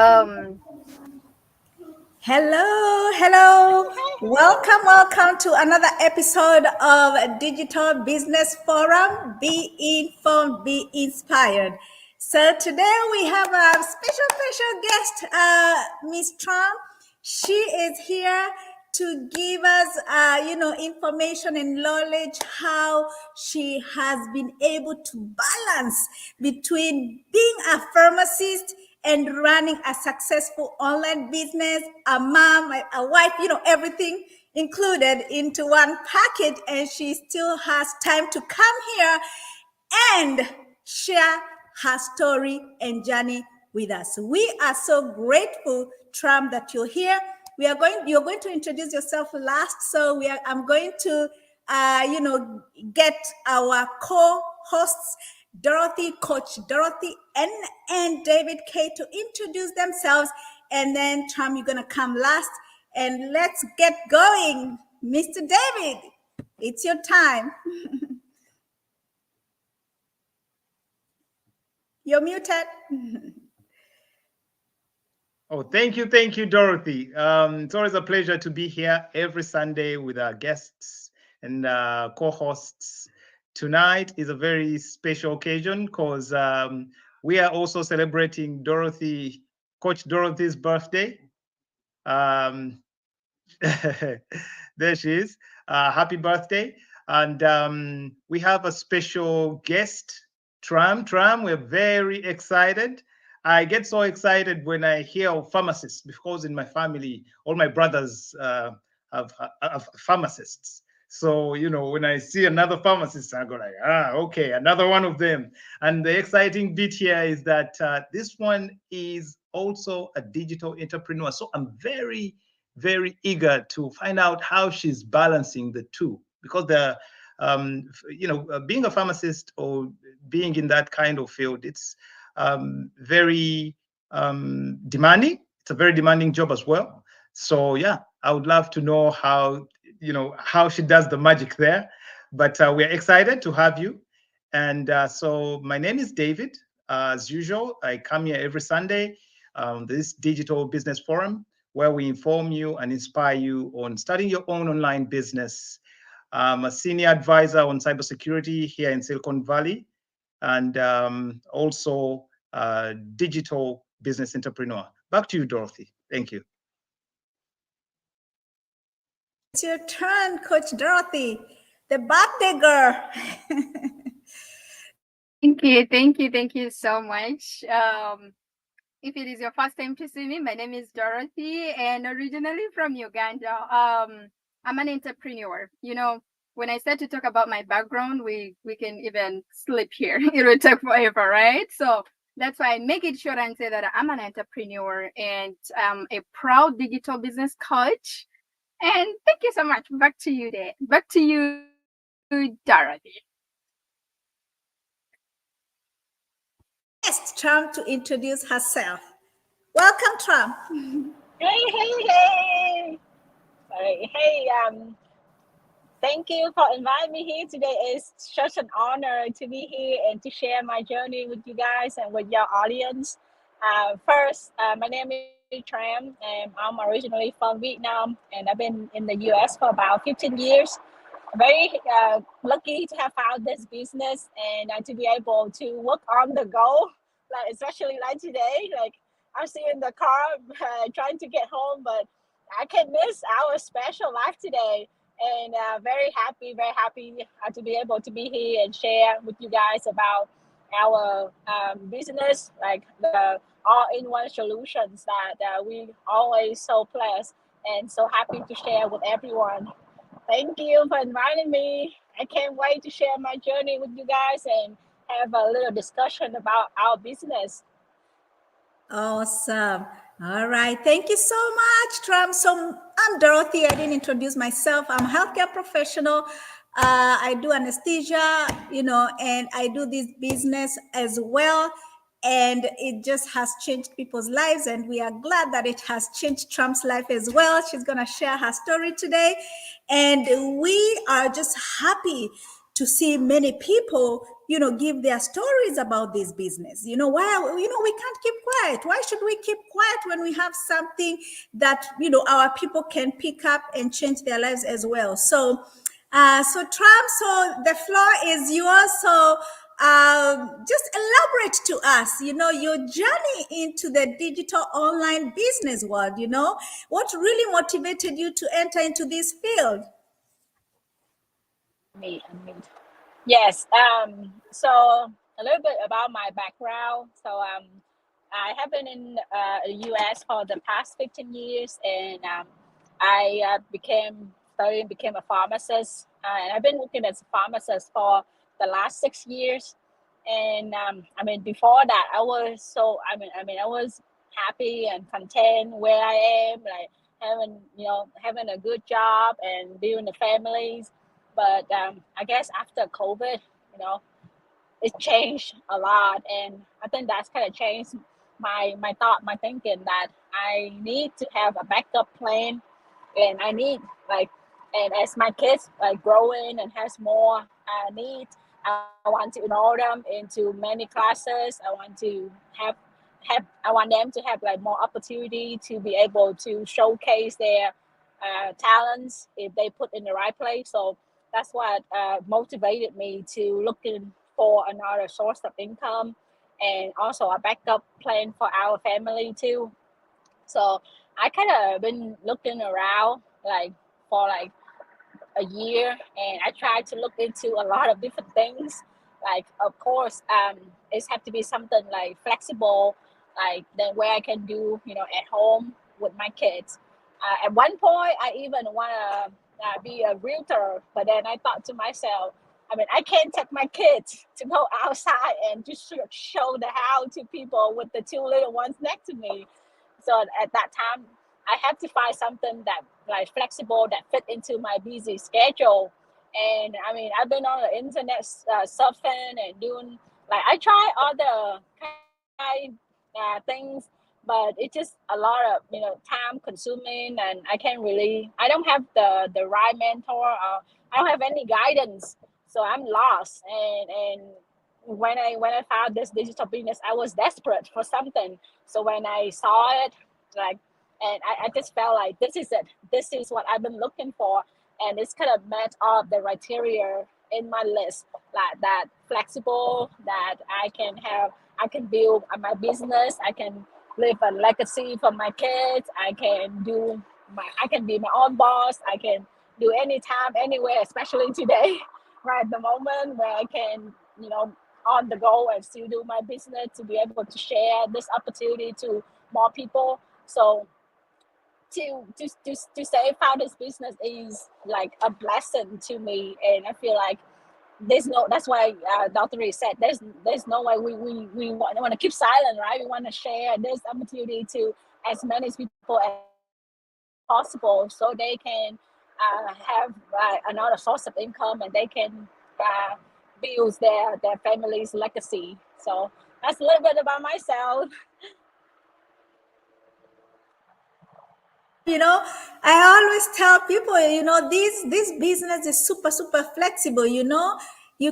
Um, Hello. Welcome to another episode of Digital Business Forum. Be informed, be inspired. So today we have a special guest, Miss Tram. She is here to give us, information and knowledge how she has been able to balance between being a pharmacist and running a successful online business, a mom, a wife, everything included into one package. And she still has time to come here and share her story and journey with us. We are so grateful, Tram, that you're here. You're going to introduce yourself last. So I'm going to, get our co-hosts, Coach Dorothy, and David K, to introduce themselves. And then, Tram, you're going to come last. And let's get going. Mr. David, it's your time. You're muted. Oh, thank you, Dorothy. It's always a pleasure to be here every Sunday with our guests and co-hosts. Tonight is a very special occasion because we are also celebrating Coach Dorothy's birthday. There she is. Happy birthday. And we have a special guest, Tram. We're very excited. I get so excited when I hear of pharmacists because in my family, all my brothers have pharmacists. So, when I see another pharmacist, I go like, okay, another one of them. And the exciting bit here is that this one is also a digital entrepreneur. So I'm very, very eager to find out how she's balancing the two, because being a pharmacist or being in that kind of field, it's very demanding. It's a very demanding job as well. So yeah, I would love to know how she does the magic there. But we're excited to have you. And so my name is David. As usual, I come here every Sunday, this digital business forum, where we inform you and inspire you on starting your own online business. I'm a senior advisor on cybersecurity here in Silicon Valley, and also a digital business entrepreneur. Back to you, Dorothy. Thank you. It's your turn, Coach Dorothy, the birthday girl. thank you so much. If it is your first time to see me, my name is Dorothy, and originally from Uganda. I'm an entrepreneur. When I start to talk about my background, we can even sleep here. It will take forever, right? So that's why I make it short and say that I'm an entrepreneur and I'm a proud digital business coach. And thank you so much. Back to you, Dorothy. Yes, Tram to introduce herself. Welcome, Tram. Hey. Sorry. Hey, thank you for inviting me here today. It's such an honor to be here and to share my journey with you guys and with your audience. First, my name is Tram, and I'm originally from Vietnam, and I've been in the US for about 15 years. Very lucky to have found this business and to be able to work on the go, like especially like today. Like I'm still in the car trying to get home, but I can miss our special life today. And very happy to be able to be here and share with you guys about our business, like the all-in-one solutions that we always so blessed and so happy to share with everyone. Thank you for inviting me. I can't wait to share my journey with you guys and have a little discussion about our business. Awesome. All right. Thank you so much, Tram. So I'm Dorothy. I didn't introduce myself. I'm a healthcare professional. I do anesthesia, and I do this business as well. And it just has changed people's lives. And we are glad that it has changed Tram's life as well. She's going to share her story today. And we are just happy to see many people, give their stories about this business. Why, we can't keep quiet. Why should we keep quiet when we have something that, our people can pick up and change their lives as well? So Tram, so the floor is yours. So just elaborate to us, your journey into the digital online business world. What really motivated you to enter into this field? Unmute. Yes. So a little bit about my background. So I have been in the U.S. for the past 15 years, and I became a pharmacist, and I've been working as a pharmacist for the last 6 years. And before that, I was I was happy and content where I am, like having a good job and building a families. But I guess after COVID, you know, it changed a lot, and I think that's kind of changed my thought, my thinking, that I need to have a backup plan, and I need like, and as my kids like growing and has more needs, I want to enroll them into many classes. I want to I want them to have like more opportunity to be able to showcase their talents if they put in the right place. So that's what motivated me to looking for another source of income, and also a backup plan for our family too. So I kind of been looking around like for like a year, and I tried to look into a lot of different things. Like, of course, it's have to be something like flexible, like then where I can do, at home with my kids. At one point, I even want to be a realtor, but then I thought to myself, I can't take my kids to go outside and just show the house to people with the two little ones next to me. So at that time, I have to find something that like flexible, that fit into my busy schedule. And I've been on the internet surfing and doing, like, I try all the kind things, but it's just a lot of time consuming, and I don't have the right mentor, or I don't have any guidance, so I'm lost. And when I found this digital business, I was desperate for something. So when I saw it, like, and I just felt like this is it. This is what I've been looking for, and it's kind of met all the criteria in my list, like that flexible, that I can build my business, I can leave a legacy for my kids, I can be my own boss, I can do anytime, anywhere, especially today, right at the moment where I can, on the go and still do my business, to be able to share this opportunity to more people. So to say found this business is like a blessing to me, and I feel like that's why Dr. Ray said there's no way we want to keep silent, right? We want to share this opportunity to as many people as possible, so they can have another source of income, and they can build their family's legacy. So that's a little bit about myself. I always tell people, this business is super flexible. You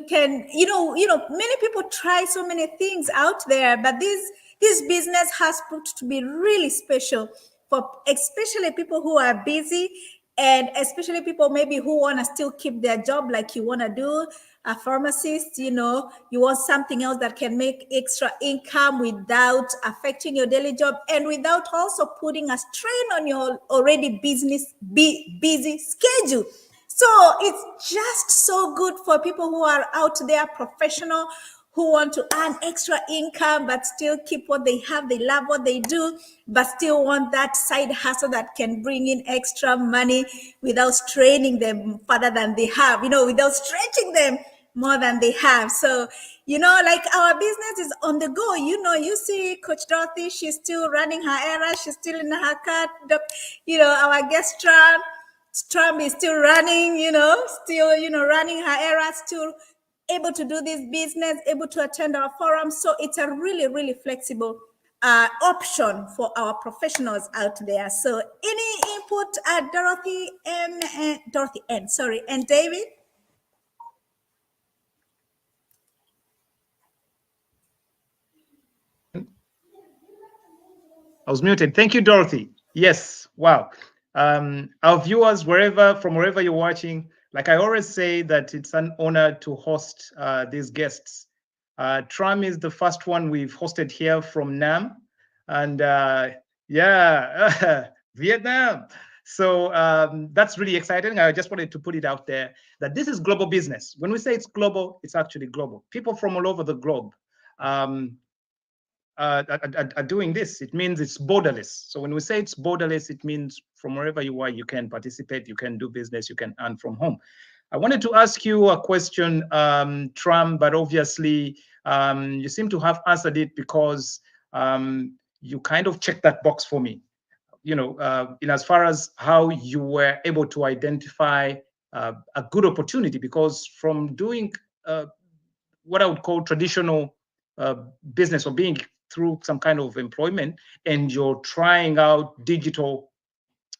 can, many people try so many things out there, but this business has proved to be really special for especially people who are busy, and especially people maybe who want to still keep their job, like you want to do a pharmacist. You want something else that can make extra income without affecting your daily job, and without also putting a strain on your already busy schedule. So it's just so good for people who are out there, professional, who want to earn extra income but still keep what they have. They love what they do, but still want that side hustle that can bring in extra money without straining them further than they have, without stretching them more than they have. So, like our business is on the go. You see Coach Dorothy, she's still running her era. She's still in her car. Our guest Trump is still running, still, running her era, still able to do this business, able to attend our forum. So it's a really flexible option for our professionals out there. So any input, Dorothy and David? I was muted. Thank you, Dorothy. Yes. Wow. Our viewers, wherever you're watching, like I always say, that it's an honor to host these guests. Tram is the first one we've hosted here from Nam, and yeah, Vietnam. So that's really exciting. I just wanted to put it out there that this is global business. When we say it's global, it's actually global. People from all over the globe. Um, are doing this. It means it's borderless. So when we say it's borderless, it means from wherever you are, you can participate, you can do business, you can earn from home. I wanted to ask you a question, Tram, but obviously you seem to have answered it because you kind of checked that box for me. You know, in as far as how you were able to identify a good opportunity, because from doing what I would call traditional business or being through some kind of employment, and you're trying out digital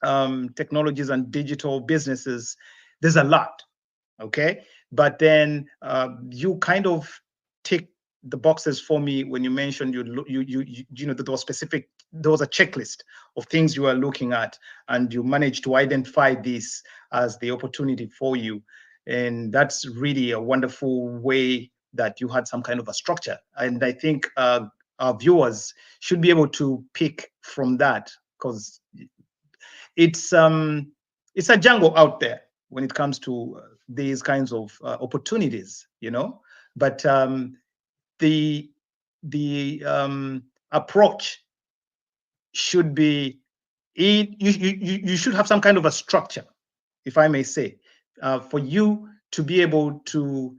technologies and digital businesses, there's a lot, okay? But then you kind of tick the boxes for me when you mentioned you know, that there was a checklist of things you are looking at, and you managed to identify this as the opportunity for you. And that's really a wonderful way that you had some kind of a structure. And I think our viewers should be able to pick from that, because it's a jungle out there when it comes to these kinds of opportunities, you know. But the approach should be you should have some kind of a structure, if I may say, for you to be able to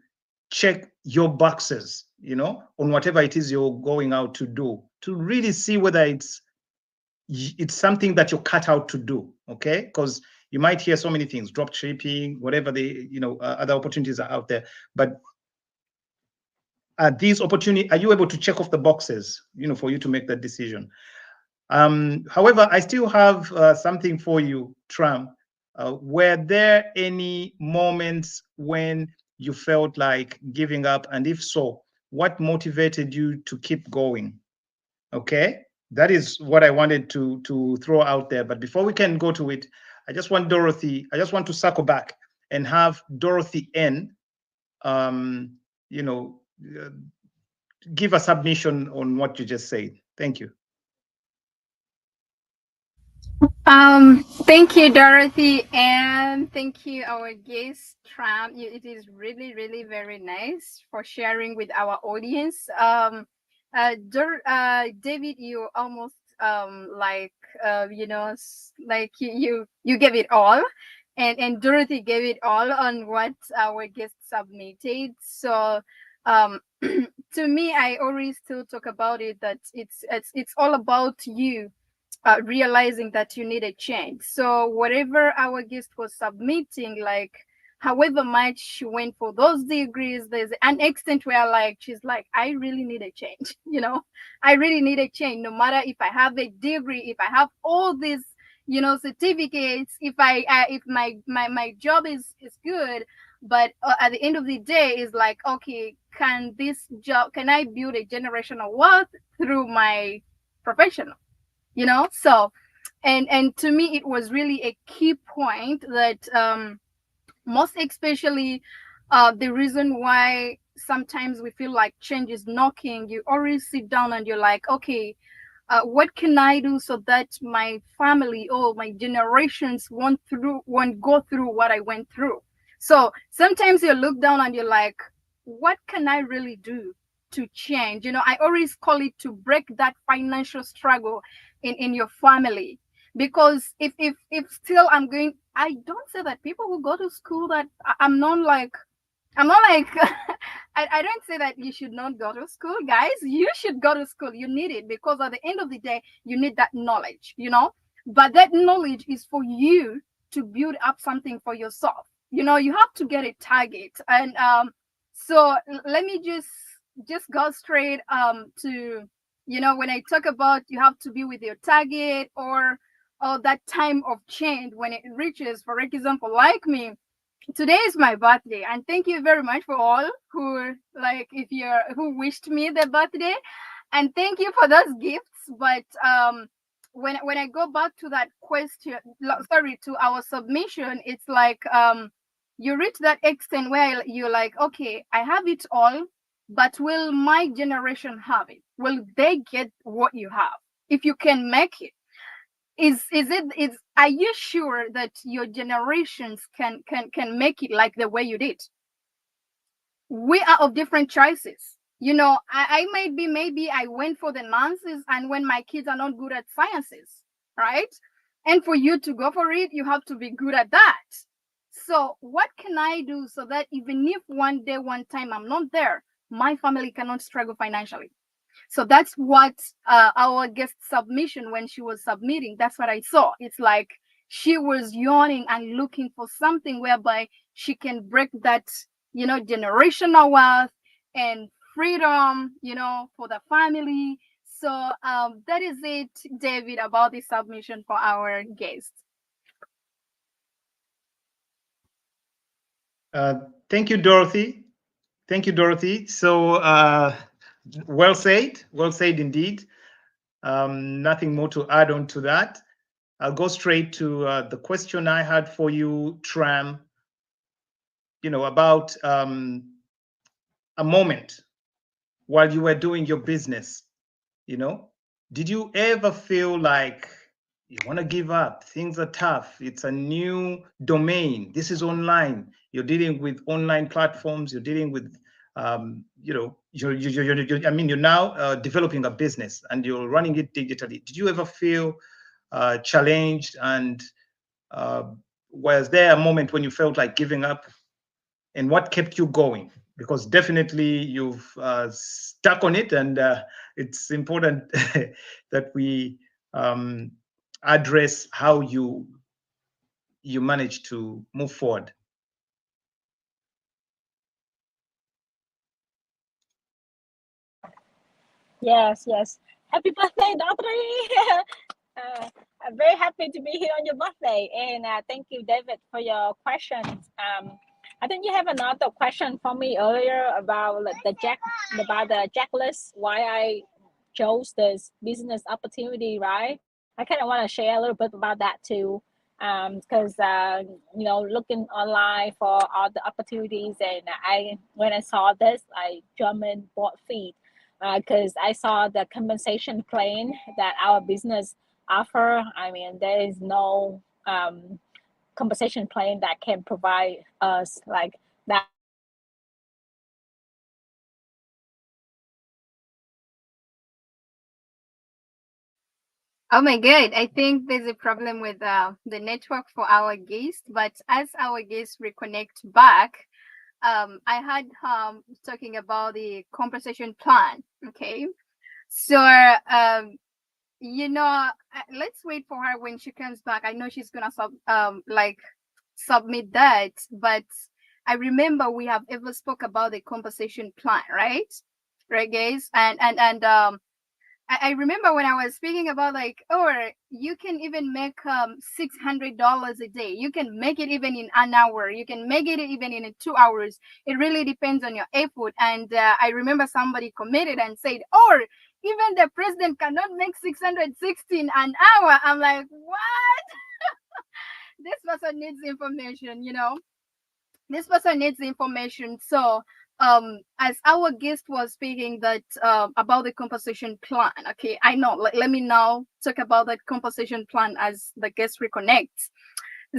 check your boxes, you know, on whatever it is you're going out to do, to really see whether it's something that you're cut out to do, okay? Because you might hear so many things, drop shipping, whatever the, you know, other opportunities are out there, but these opportunity, are you able to check off the boxes, you know, for you to make that decision? However, I still have something for you, Tram. Were there any moments when you felt like giving up? And if so, what motivated you to keep going? Okay, that is what I wanted to throw out there. But before we can go to it, I just want to circle back and have Dorothy N, you know, give a submission on what you just said. Thank you. Thank you, Dorothy, and thank you, our guest, Trump. It is really, really very nice for sharing with our audience. David, you almost like you know, like you gave it all, and Dorothy gave it all on what our guest submitted. So, to me, I always still talk about it that it's all about you realizing that you need a change. So whatever our guest was submitting, like however much she went for those degrees, there's an extent where like she's like, I really need a change. You know, I really need a change. No matter if I have a degree, if I have all these, you know, certificates, if my job is good, but at the end of the day, is like, okay, can I build a generational wealth through my professional? You know, so and to me it was really a key point that most especially the reason why sometimes we feel like change is knocking. You always sit down and you're like, okay, what can I do so that my family or my generations won't go through what I went through? So sometimes you look down and you're like, what can I really do to change? You know, I always call it to break that financial struggle in your family. Because if still I don't say that people who go to school that I'm not like I don't say that you should not go to school, guys. You should go to school. You need it because at the end of the day, you need that knowledge, you know. But that knowledge is for you to build up something for yourself. You know, you have to get a target. And so let me just go straight to, you know, when I talk about you have to be with your target or that time of change when it reaches, for example, like me, today is my birthday, and thank you very much for all who like if you're who wished me the birthday, and thank you for those gifts. But when I go back to that question, sorry, to our submission, it's like you reach that extent where you're like, okay, I have it all, but will my generation have it? Will they get what you have? If you can make it, is are you sure that your generations can make it like the way you did? We are of different choices. You know, I might be, maybe I went for the nonsense, and when my kids are not good at sciences, right? And for you to go for it, you have to be good at that. So what can I do so that even if one day, one time I'm not there, my family cannot struggle financially? So that's what our guest submission, when she was submitting, that's what I saw. It's like she was yawning and looking for something whereby she can break that, you know, generational wealth and freedom, you know, for the family. So that is it, David, about the submission for our guest. Thank you, Dorothy. Thank you, Dorothy. So well said indeed. Nothing more to add on to that. I'll go straight to the question I had for you, Tram. You know, about a moment while you were doing your business. You know, did you ever feel like you want to give up? Things are tough. It's a new domain. This is online. You're dealing with online platforms. You're dealing with, you know, I mean, you're now developing a business and you're running it digitally. Did you ever feel challenged? And was there a moment when you felt like giving up? And what kept you going? Because definitely you've stuck on it, and it's important that we address how you manage to move forward. Yes, yes. Happy birthday, Dr. I'm very happy to be here on your birthday, and thank you, David, for your questions. I think you have another question for me earlier about like, the checklist, why I chose this business opportunity, right? I kind of want to share a little bit about that too, because you know, looking online for all the opportunities, and when I saw this, I jumped in, bought feet, because I saw the compensation plan that our business offer. I mean, there is no compensation plan that can provide us like that. Oh my God, I think there's a problem with the network for our guest, but as our guest reconnect back, I had talking about the compensation plan. Okay, so you know, let's wait for her when she comes back. I know she's gonna submit that, but I remember we have ever spoke about the compensation plan, right? Right, guys, and I remember when I was speaking about like, or you can even make $600 a day. You can make it even in an hour. You can make it even in 2 hours. It really depends on your effort. And I remember somebody committed and said, or even the president cannot make 616 an hour. I'm like, what? This person needs information, you know. This person needs information. So as our guest was speaking that about the compensation plan, okay, I know, let me now talk about that compensation plan as the guest reconnects.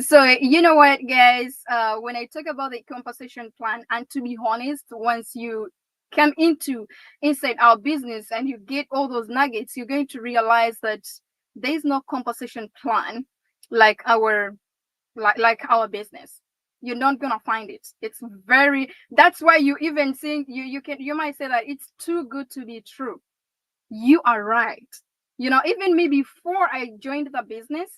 So you know what, guys, when I talk about the compensation plan, and to be honest, once you come inside our business and you get all those nuggets, you're going to realize that there's no compensation plan like our business. You're not gonna find it. It's very, that's why you even think you might say that it's too good to be true. You are right. You know, even me before I joined the business,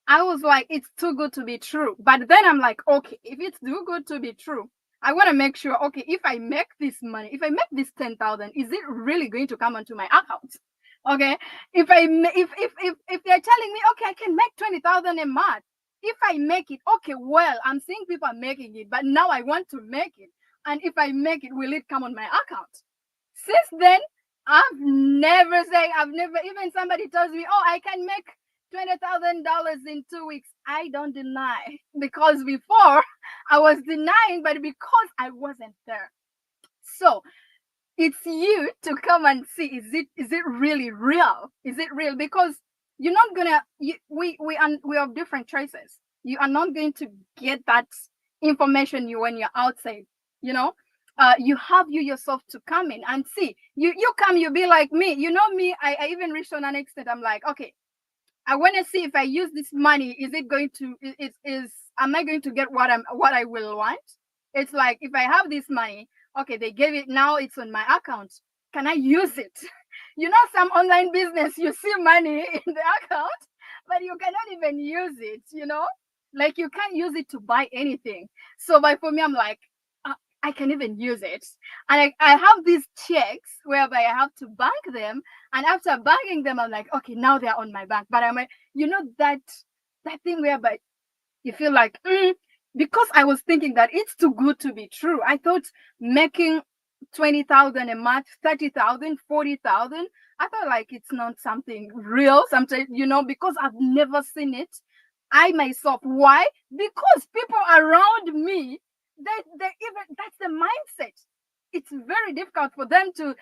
I was like, it's too good to be true. But then I'm like, okay, if it's too good to be true, I want to make sure, okay, if I make this money, if I make this 10,000, is it really going to come onto my account? Okay, if they're telling me, okay, I can make 20,000 a month, if I make it, okay, well, I'm seeing people are making it, but now I want to make it, and if I make it, will it come on my account? Since then, I've never said, I've never, even somebody tells me, oh, I can make $20,000 in 2 weeks. I don't deny, because before I was denying, but because I wasn't there. So it's you to come and see, is it really real? Is it real? Because you're not gonna, we have different choices. You are not going to get that information when you're outside, you know. You have you yourself to come in and see. You come, you be like me, you know me. I even reached on an extent, I'm like, okay, I want to see if I use this money, is it going to, is am I going to get what I will want? It's like, if I have this money, okay, they gave it, now it's on my account. Can I use it? You know, some online business, you see money in the account, but you cannot even use it, you know? Like, you can't use it to buy anything. So, but for me, I'm like, I can even use it. And I have these checks whereby I have to bank them. And after banking them, I'm like, okay, now they're on my bank. But I'm like, you know, that thing whereby you feel like, because I was thinking that it's too good to be true. I thought making 20,000 a month, 30,000, 40,000. I thought like it's not something real. Sometimes, you know, because I've never seen it. I myself, why? Because people around me, they even, that's the mindset. It's very difficult for them to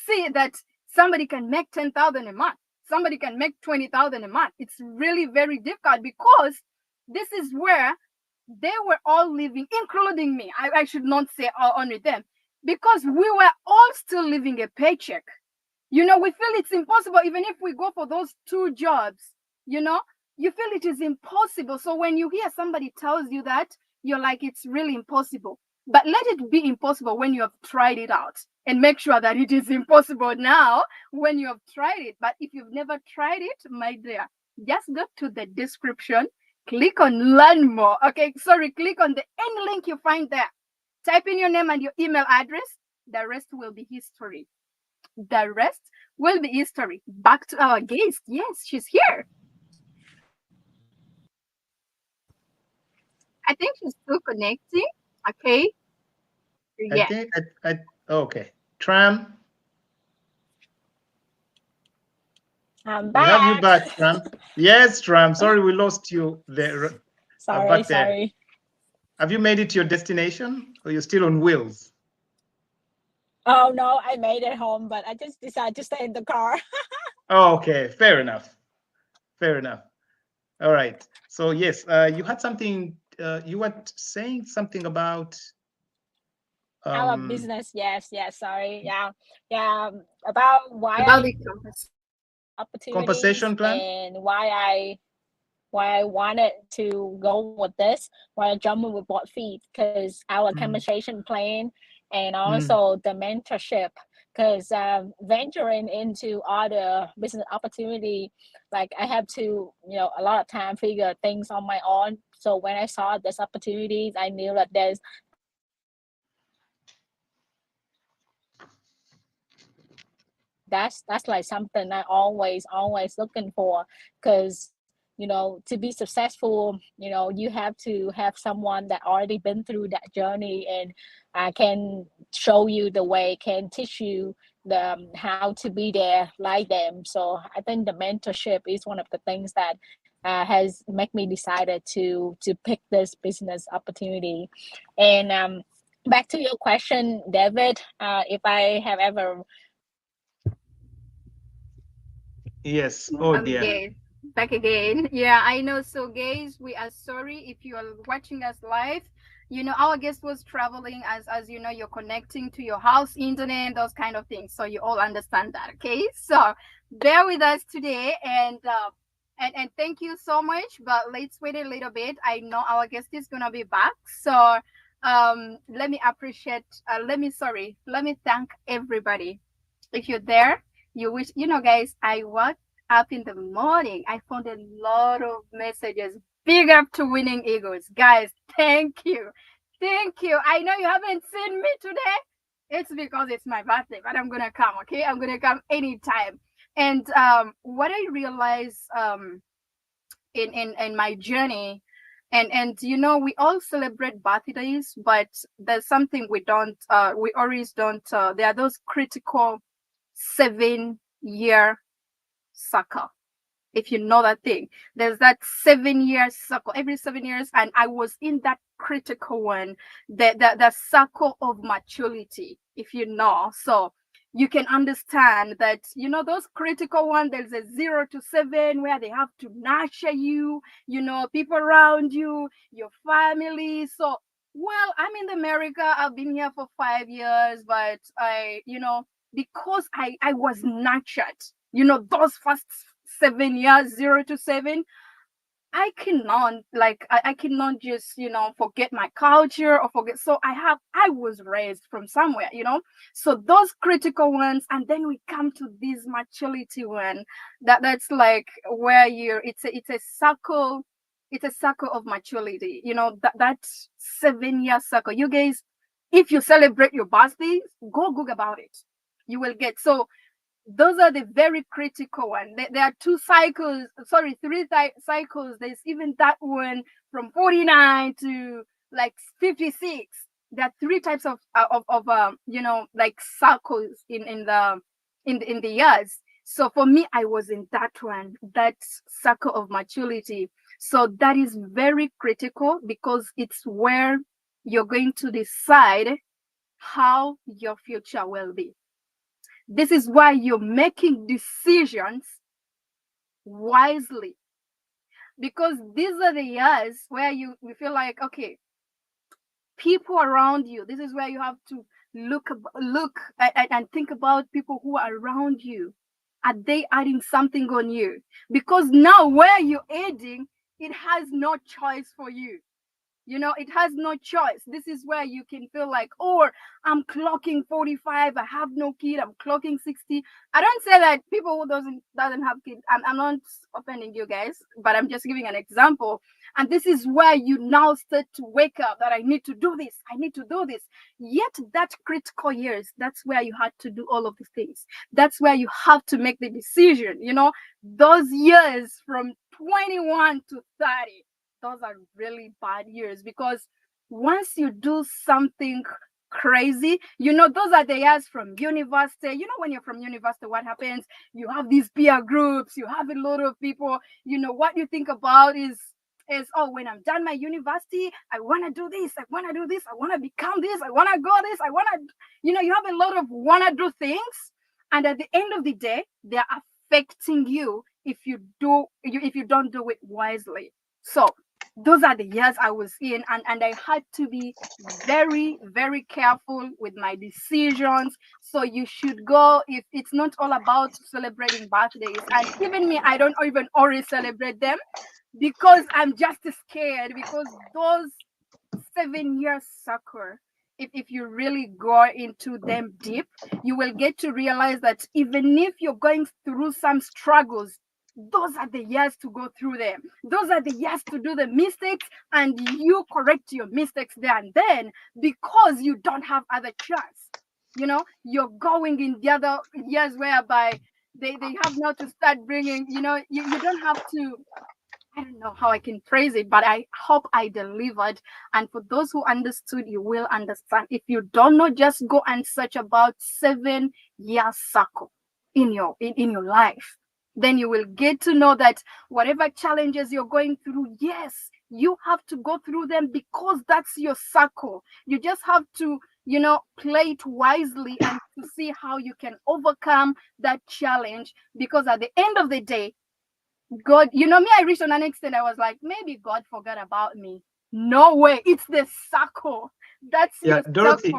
see that somebody can make 10,000 a month, somebody can make 20,000 a month. It's really very difficult, because this is where they were all living, including me. I should not say only them, because we were all still living a paycheck. You know, we feel it's impossible, even if we go for those two jobs, you know, you feel it is impossible. So when you hear somebody tells you that, you're like, it's really impossible. But let it be impossible when you have tried it out, and make sure that it is impossible now when you have tried it. But if you've never tried it, my dear, just go to the description, click on learn more. Okay, sorry, click on the any link you find there. Type in your name and your email address. The rest will be history. The rest will be history. Back to our guest. Yes, she's here. I think she's still connecting. Okay. I Yeah. think okay. Tram, I'm we have you back. back, Tram. Yes, Tram. Sorry, we lost you there. Sorry, Back there. sorry. Have you made it to your destination, or you're still on wheels? Oh no, I made it home, but I just decided to stay in the car. Oh, okay. Fair enough. Fair enough. All right. So yes, you had something. You were saying something about Our um, business, yes, yes. Sorry, yeah, yeah. About why About I the compass. opportunities compensation plan. and why I wanted to go with this, why I jumped with both feet, because our Mm, compensation plan and mm, also the mentorship. Because venturing into other business opportunity, like I have to, a lot of time figure things on my own. So when I saw this opportunities, I knew that that's like something I always looking for, because to be successful, you have to have someone that already been through that journey, and can show you the way, can teach you the how to be there like them. So I think the mentorship is one of the things that has make me decided to pick this business opportunity. And back to your question, David, if I have ever. yes. Oh dear. Again, back again. Yeah, I know. So, guys, we are sorry if you are watching us live. You know, our guest was traveling, as you know, you're connecting to your house internet, those kind of things. So you all understand that, okay? So bear with us today, and thank you so much. But let's wait a little bit. I know our guest is gonna be back. So let me appreciate. Let me thank everybody. If you're there, you wish, you know, guys, I woke up in the morning, I found a lot of messages. Big up to Winning Eagles, guys. Thank you. Thank you. I know you haven't seen me today. It's because it's my birthday, but I'm gonna come. Okay, I'm gonna come anytime. And what I realized in my journey, and you know, we all celebrate birthdays, but there's something we don't we always don't there are those critical 7-year cycle. If you know that thing, there's that 7-year cycle every 7 years, and I was in that critical one, the cycle of maturity, if you know. So you can understand that, those critical ones, there's a 0 to 7 where they have to nurture you, people around you, your family. So, well, I'm in America, I've been here for 5 years, but because I was nurtured, those first 7 years, 0 to 7, I cannot, I cannot just, forget my culture or forget. So I was raised from somewhere. So those critical ones, and then we come to this maturity one, that's like where it's a circle. It's a circle of maturity, that 7-year circle. You guys, if you celebrate your birthdays, go Google about it. You will get. So those are the very critical one. There are 3 cycles. There's even that one from 49 to like 56. There are 3 types of like cycles in the years. So for me, I was in that one, that cycle of maturity. So that is very critical, because it's where you're going to decide how your future will be. This is why you're making decisions wisely, because these are the years where you feel like, okay, people around you. This is where you have to look and think about people who are around you. Are they adding something on you? Because now where you're adding, it has no choice for you. It has no choice. This is where you can feel like, oh, I'm clocking 45, I have no kid, I'm clocking 60. I don't say that people who doesn't have kids, I'm not offending you guys, but I'm just giving an example. And this is where you now start to wake up that I need to do this, I need to do this. Yet that critical years, that's where you had to do all of these things. That's where you have to make the decision. Those years from 21 to 30, those are really bad years, because once you do something crazy, those are the years from university. When you're from university, what happens? You have these peer groups, you have a lot of people. What you think about is, oh, when I'm done my university, I want to do this, I want to do this, I want to become this, I want to go this, I want to, you have a lot of want to do things. And at the end of the day, they're affecting you if you don't do it wisely. So those are the years I was in, and I had to be very, very careful with my decisions. So you should go, if it's not all about celebrating birthdays. And even me, I don't even always celebrate them, because I'm just scared, because those 7-year cycle, if you really go into them deep, you will get to realize that even if you're going through some struggles, those are the years to go through them. Those are the years to do the mistakes, and you correct your mistakes there and then, because you don't have other chance. You're going in the other years whereby they have now to start bringing, you don't have to. I don't know how I can phrase it, but I hope I delivered. And for those who understood, you will understand. If you don't know, just go and search about 7-year cycle in your life. Then you will get to know that whatever challenges you're going through, yes, you have to go through them, because that's your cycle. You just have to, play it wisely and to see how you can overcome that challenge. Because at the end of the day, God, me, I reached on an extent, I was like, maybe God forgot about me. No way. It's the circle. That's your Dorothy,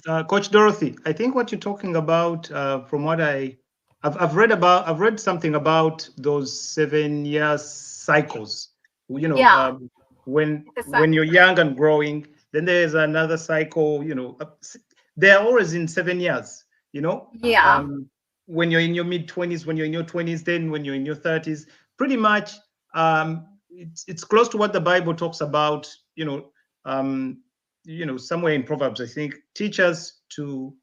circle. Coach Dorothy, I think what you're talking about, from what I've read something about those 7-year cycles. Yeah. When you're young and growing, then there's another cycle. They're always in 7 years. Yeah. When you're in your mid-20s, when you're in your 20s, then when you're in your 30s, pretty much, it's close to what the Bible talks about. Somewhere in Proverbs, I think, teach us to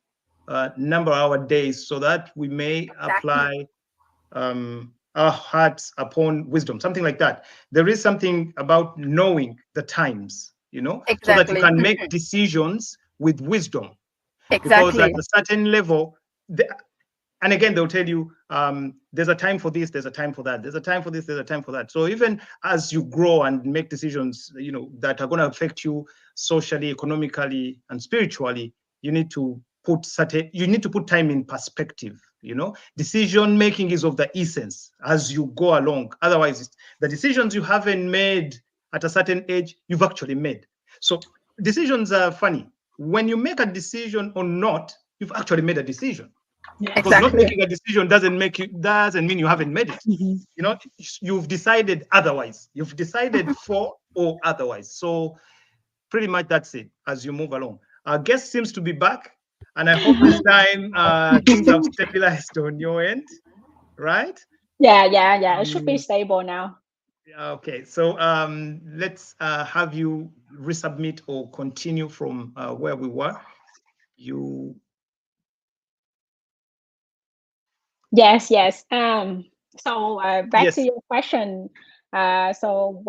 number our days, so that we may apply our hearts upon wisdom, something like that. There is something about knowing the times, so that you Exactly. can make decisions with wisdom. Because Exactly. at a certain level, And again, they'll tell you there's a time for this, there's a time for that, there's a time for this, there's a time for that. So even as you grow and make decisions, that are going to affect you socially, economically, and spiritually, you need to put time in perspective. Decision making is of the essence as you go along. Otherwise, the decisions you haven't made at a certain age, you've actually made. So decisions are funny. When you make a decision or not, you've actually made a decision. Because not making a decision doesn't mean you haven't made it. Mm-hmm. You've decided otherwise. You've decided for or otherwise. So pretty much that's it as you move along. Our guest seems to be back, and I hope this time things have stabilized on your end, right? Yeah. It should be stable now. Okay, so let's have you resubmit or continue from where we were. Yes. So back to Yes. your question. So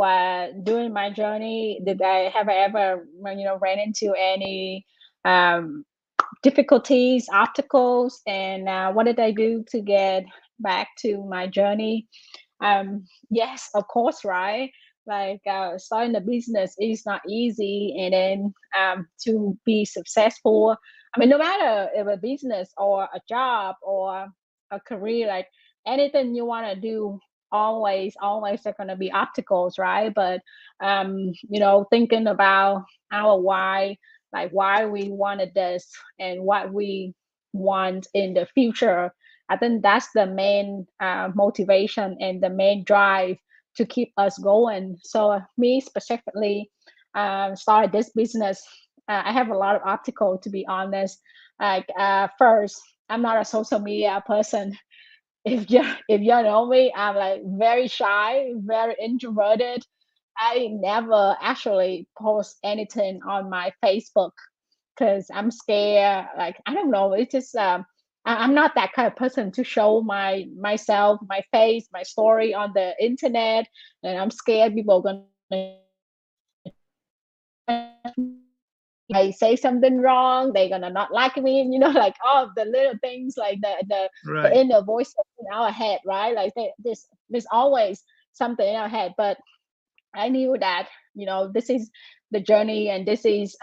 during my journey, did I have ever ran into any difficulties, obstacles, and what did I do to get back to my journey? Yes, of course, right? Like starting a business is not easy, and then to be successful. I mean, no matter if a business or a job or a career, like anything you want to do, always there gonna be obstacles, right? But thinking about our why, like why we wanted this and what we want in the future, I think that's the main motivation and the main drive to keep us going. So me specifically, started this business. I have a lot of obstacles, to be honest. Like first, I'm not a social media person. If you know me, I'm like very shy, very introverted. I never actually post anything on my Facebook because I'm scared. Like I don't know, it's just I'm not that kind of person to show myself, my face, my story on the internet, and I'm scared people are gonna I say something wrong, they're gonna not like me, like all the little things, like the Right. inner voice in our head, right? Like there's always something in our head, but I knew that, this is the journey and this is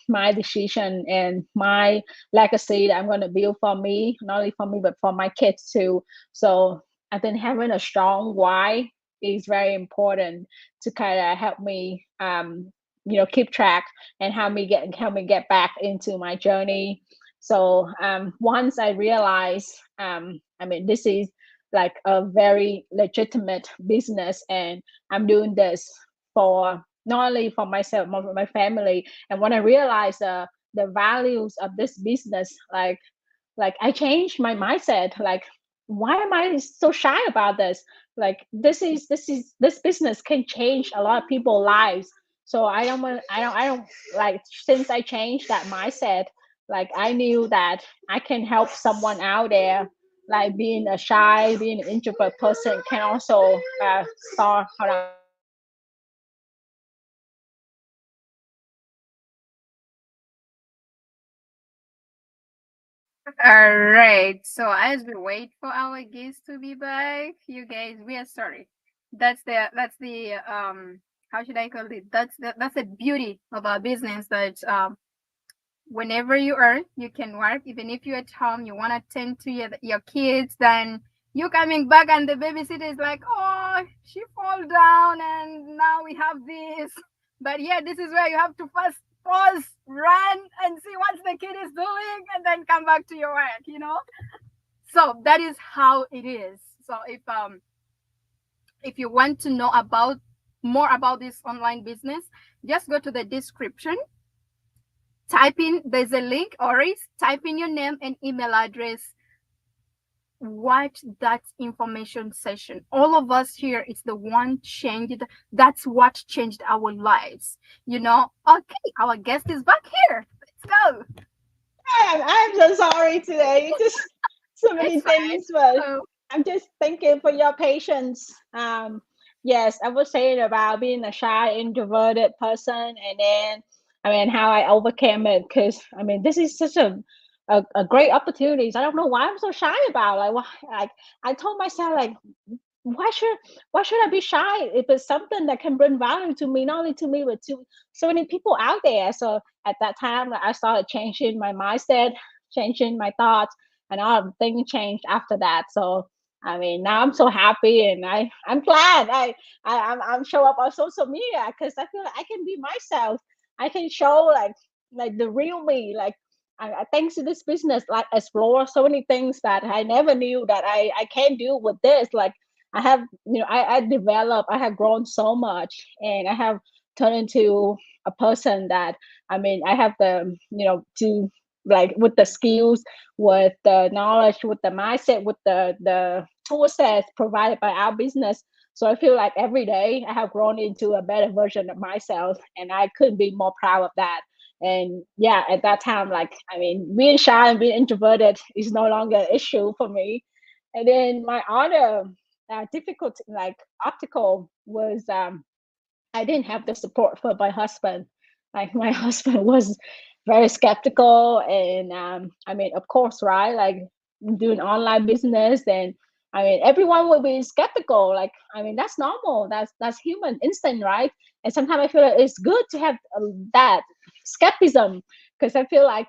my decision and my legacy that I'm going to build for me, not only for me, but for my kids too. So I think having a strong why is very important to kind of help me, keep track and help me get back into my journey. So once I realized, I mean, this is like a very legitimate business and I'm doing this for not only for myself, but for my family. And when I realized the values of this business, like I changed my mindset. Like, why am I so shy about this? Like, this business can change a lot of people's lives. So I don't like, since I changed that mindset, like I knew that I can help someone out there, like being an introvert person can also start. Hold on. All right. So as we wait for our guests to be back, you guys, we are sorry. That's the how should I call it? That's the beauty of our business that whenever you earn, you can work. Even if you're at home, you want to tend to your kids, then you coming back and the babysitter is like, oh, she fall down and now we have this. But yeah, this is where you have to first pause, run and see what the kid is doing and then come back to your work. So that is how it is. So if you want to know about more about this online business, just go to the description, type in, there's a link, or type in your name and email address. Watch that information session. All of us here, it's the one changed. That's what changed our lives. Okay, our guest is back here. Let's go. I'm so sorry today. Just so many It's fine. things, but So, I'm just thanking for your patience. Yes, I was saying about being a shy, introverted person, and then I mean how I overcame it. Because I mean, this is such a a great opportunities. I don't know why I'm so shy about. Like, why? Like, I told myself, like, why should I be shy if it's something that can bring value to me, not only to me but to so many people out there. So at that time, I started changing my mindset, changing my thoughts, and all the things changed after that. So I mean, now I'm so happy, and I'm glad I'm show up on social media because I feel like I can be myself. I can show like the real me. Like thanks to this business, like explore so many things that I never knew that I can do with this. Like I have, I developed, I have grown so much, and I have turned into a person that, I mean, I have the, to like with the skills, with the knowledge, with the mindset, with the tool sets provided by our business. So I feel like every day I have grown into a better version of myself, and I couldn't be more proud of that. And yeah, at that time, like, I mean, being shy and being introverted is no longer an issue for me. And then my other difficult like obstacle was I didn't have the support for my husband. Like my husband was very skeptical, and I mean, of course, right? Like doing online business, and I mean, everyone will be skeptical. Like, I mean, that's normal. That's human instinct, right? And sometimes I feel like it's good to have that skepticism because I feel like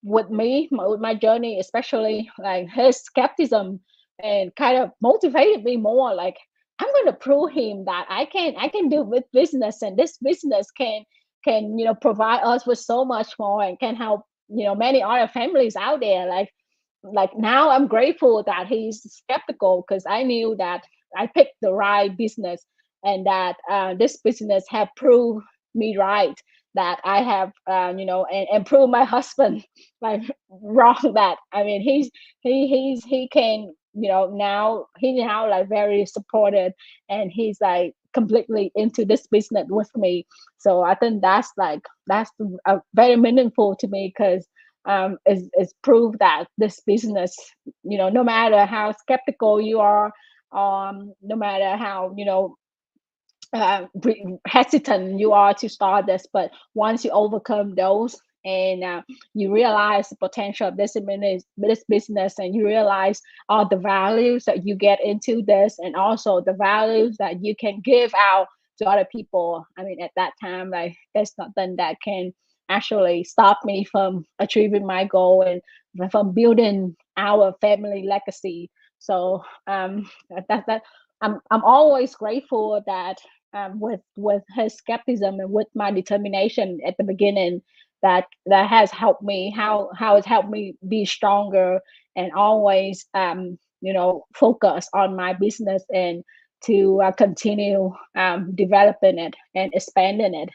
with me, with my journey, especially like his skepticism, and kind of motivated me more. Like I'm going to prove him that I can do with business, and this business can provide us with so much more and can help many other families out there. Like now I'm grateful that he's skeptical because I knew that I picked the right business, and that this business have proved me right, that I have and proved my husband like wrong. That I mean he can now like very supported, and he's like completely into this business with me. So I think that's very meaningful to me because is proof that this business, no matter how skeptical you are, no matter how hesitant you are to start this, but once you overcome those, and you realize the potential of this business, and you realize all the values that you get into this, and also the values that you can give out to other people. I mean, at that time, like there's nothing that can actually stop me from achieving my goal and from building our family legacy. So that I'm always grateful that with his skepticism and with my determination at the beginning, that has helped me, how it's helped me be stronger, and always focus on my business, and to continue developing it and expanding it.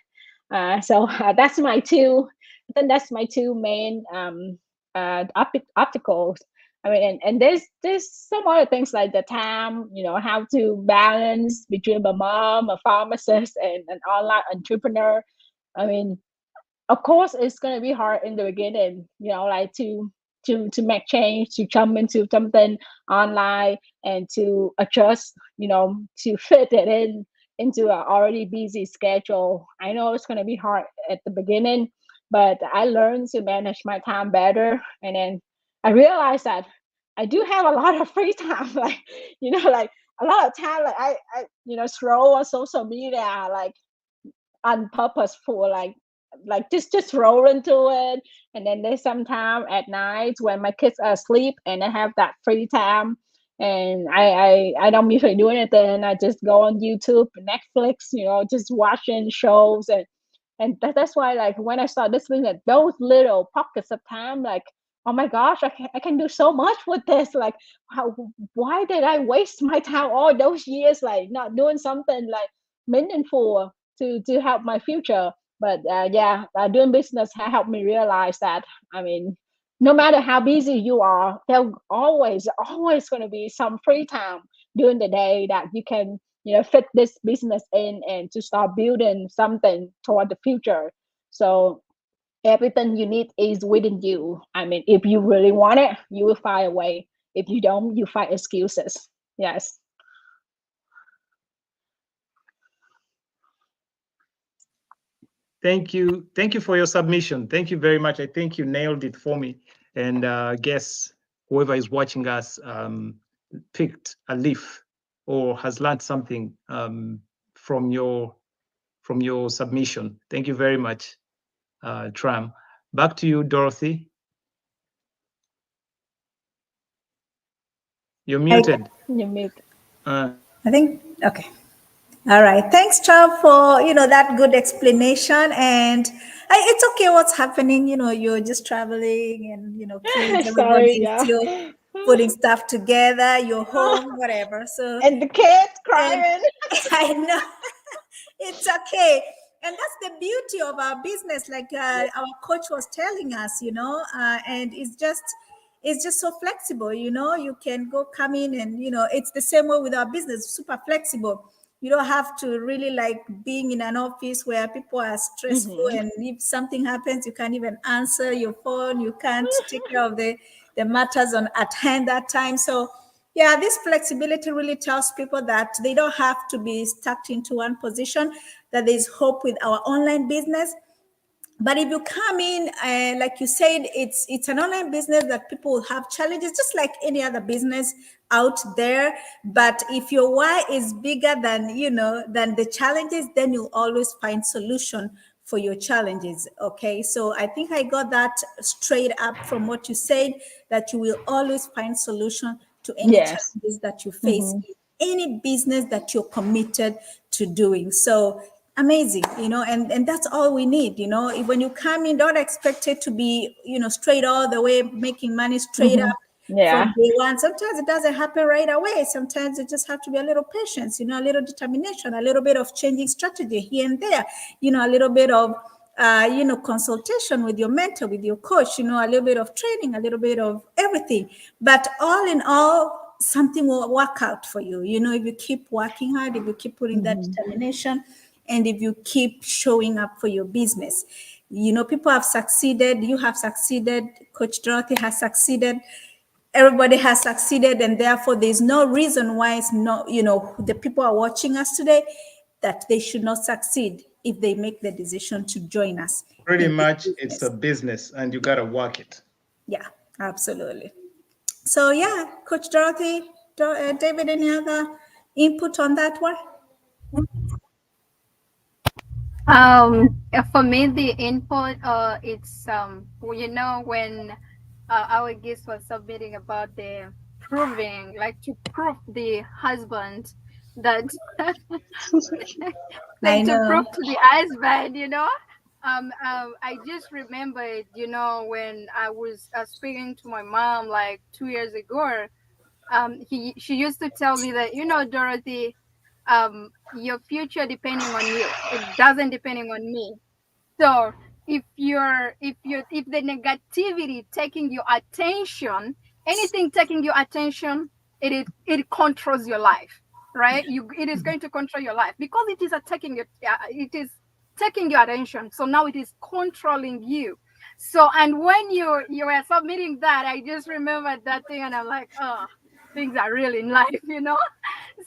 So that's my two I think that's my two main obstacles. I mean, and there's some other things like the time, how to balance between a mom, a pharmacist, and an online entrepreneur. I mean, of course, it's gonna be hard in the beginning, like to make change, to jump into something online, and to adjust, to fit it into an already busy schedule. I know it's gonna be hard at the beginning, but I learned to manage my time better, and then I realized that I do have a lot of free time, like like a lot of time, like I scroll on social media, like on purpose for like just roll into it. And then there's some time at night when my kids are asleep and I have that free time, and I don't usually do anything. I just go on YouTube, Netflix, just watching shows. And that's why, like, when I start listening at those little pockets of time, like, oh my gosh, I can do so much with this. Like, why did I waste my time all those years, like, not doing something like meaningful to help my future? But yeah, doing business helped me realize that, I mean, no matter how busy you are, there always going to be some free time during the day that you can fit this business in, and to start building something toward the future. So everything you need is within you. I mean, if you really want it, you will find a way. If you don't, you find excuses. Yes. Thank you for your submission. Thank you very much. I think you nailed it for me. And guess whoever is watching us picked a leaf or has learned something from your submission. Thank you very much, Tram. Back to you, Dorothy. You're muted. You mute. I think okay. All right. Thanks, Chubb, for that good explanation. And it's okay what's happening. You're just traveling, and kids, everybody Sorry, is yeah. still putting stuff together. You're home, whatever. So, And the kids and crying. I know it's okay. And that's the beauty of our business, like our coach was telling us, and it's just so flexible. You can go come in, and it's the same way with our business, super flexible. You don't have to really like being in an office where people are stressful, Mm-hmm. and if something happens, you can't even answer your phone, you can't take care of the matters on at hand that time. So yeah, this flexibility really tells people that they don't have to be stuck into one position, that there's hope with our online business. But if you come in, like you said, it's an online business that people will have challenges, just like any other business out there. But if your why is bigger than the challenges, then you'll always find solution for your challenges. Okay, so I think I got that straight up from what you said, that you will always find solution to any Yes. challenges that you face Mm-hmm. in any business that you're committed to doing. So amazing, and that's all we need. When you come in, don't expect it to be straight all the way, making money straight Mm-hmm. up from Yeah. day one. Sometimes it doesn't happen right away. Sometimes you just have to be a little patience, a little determination, a little bit of changing strategy here and there, a little bit of consultation with your mentor, with your coach, a little bit of training, a little bit of everything. But all in all, something will work out for you, if you keep working hard, if you keep putting that Mm-hmm. determination, and if you keep showing up for your business. People have succeeded, you have succeeded, Coach Dorothy has succeeded, everybody has succeeded, and therefore there's no reason why it's not, the people are watching us today, that they should not succeed if they make the decision to join us Pretty in this much, it's a business. business, and you gotta work it. Yeah, absolutely. So yeah, Coach Dorothy, David, any other input on that one? For me, the input, it's when our guest was submitting about the proving, like to prove the husband that, I like to know. prove to the husband, I just remembered, when I was speaking to my mom like 2 years ago. She used to tell me that, Dorothy, your future depending on you, it doesn't depending on me. So if the negativity taking your attention, anything taking your attention, it controls your life, right? It is going to control your life because it is attacking your it is taking your attention. So now it is controlling you. So, and when you were submitting that, I just remembered that thing, and I'm like, oh, things are real in life,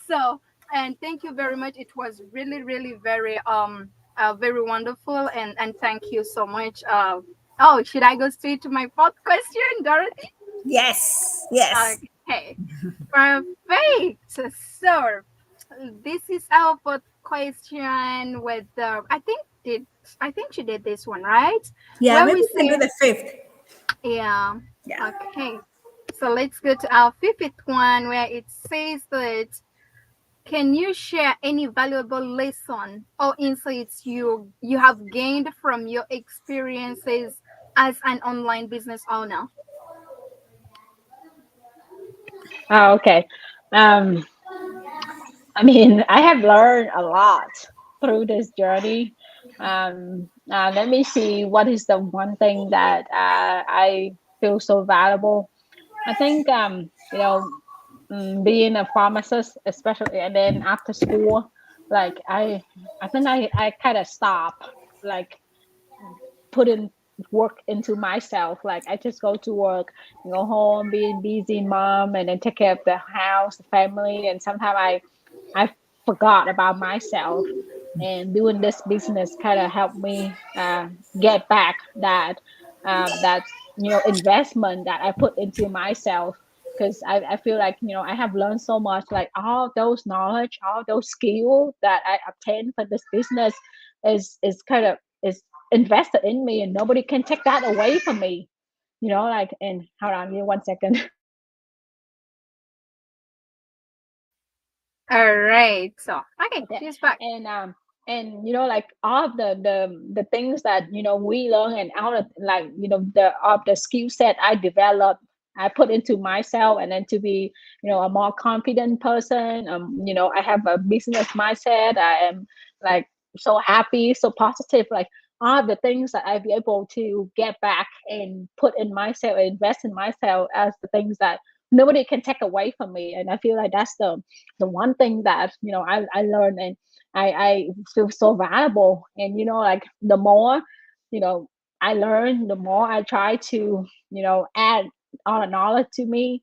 So, and thank you very much. It was really, really very wonderful, and thank you so much. Oh, should I go straight to my fourth question, Dorothy? Yes, yes. Okay, perfect. So this is our fourth question with I think she did this one, right? Yeah, Where maybe we we can do say, the fifth. yeah, Yeah. okay. So let's go to our fifth one where it says that, can you share any valuable lesson or insights you have gained from your experiences as an online business owner? Oh, okay. Um, I mean, I have learned a lot through this journey. Let me see what is the one thing that I feel so valuable. I think being a pharmacist, especially, and then after school, like I think I kind of stop like putting work into myself. Like I just go to work, go home, being busy mom, and then take care of the house, the family, and sometimes I forgot about myself. and doing this business kind of helped me get back that investment that I put into myself, because I feel like I have learned so much, like all those knowledge, all those skills that I obtained for this business is kind of is invested in me, and nobody can take that away from me. Like, and hold on, give me 1 second. All right. So, okay, Okay. she's back. And like all of the things that we learn, and all of, like, the skill set I developed, I put into myself, and then to be a more confident person. I have a business mindset. I am like so happy, so positive, like all of the things that I be able to get back and put in myself, invest in myself, as the things that nobody can take away from me. And I feel like that's the one thing that I learned, and I feel so valuable. And like the more you know I learn, the more I try to add all the knowledge to me.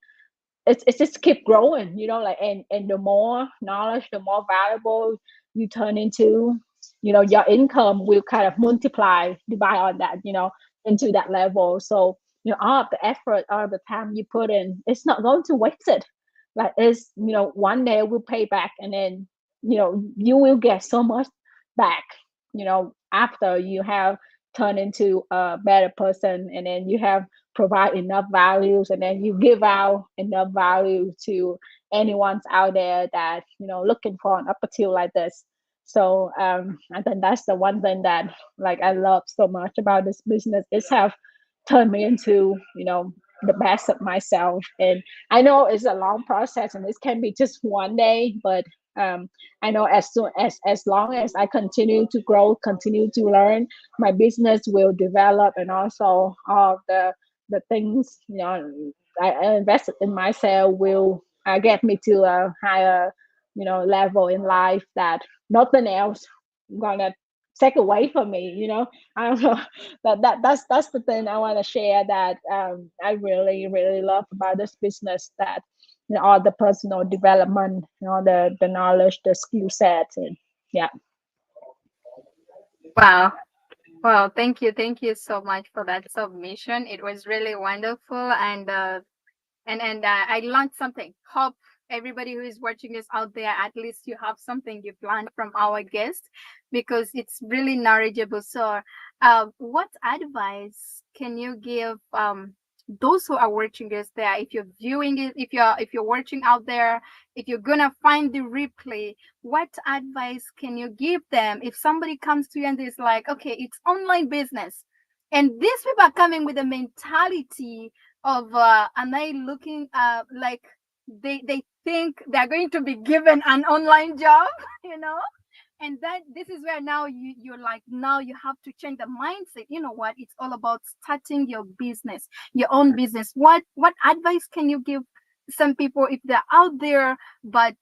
It's just keep growing, like, and the more knowledge, the more valuable you turn into. Your income will kind of multiply, divide on that, into that level. So all of the effort, all of the time you put in, it's not going to waste it. Like, it's one day it will pay back, and then you will get so much back after you have turned into a better person, and then you have provide enough values, and then you give out enough value to anyone's out there that looking for an opportunity like this. So I think that's the one thing that, like, I love so much about this business, is have turned me into the best of myself. And I know it's a long process, and this can be just one day, but I know as soon as long as I continue to grow, continue to learn, my business will develop. And also all of the things I invested in myself will get me to a higher level in life, that nothing else gonna take away from me. I don't know, but that's the thing I want to share, that I really really love about this business, that all the personal development, the knowledge, the skill sets, and yeah. Wow. Well, thank you so much for that submission. It was really wonderful, and I learned something. Hope everybody who is watching us out there, at least you have something you've learned from our guest, because it's really knowledgeable. So, what advice can you give those who are watching us there? If you're viewing it, if you're watching out there, if you're gonna find the replay, what advice can you give them if somebody comes to you and is like, okay, it's online business, and these people are coming with a mentality of am I looking like they think they're going to be given an online job, you know? And then this is where now you're like, now you have to change the mindset. You know what? It's all about starting your business, your own business. What advice can you give some people if they're out there, but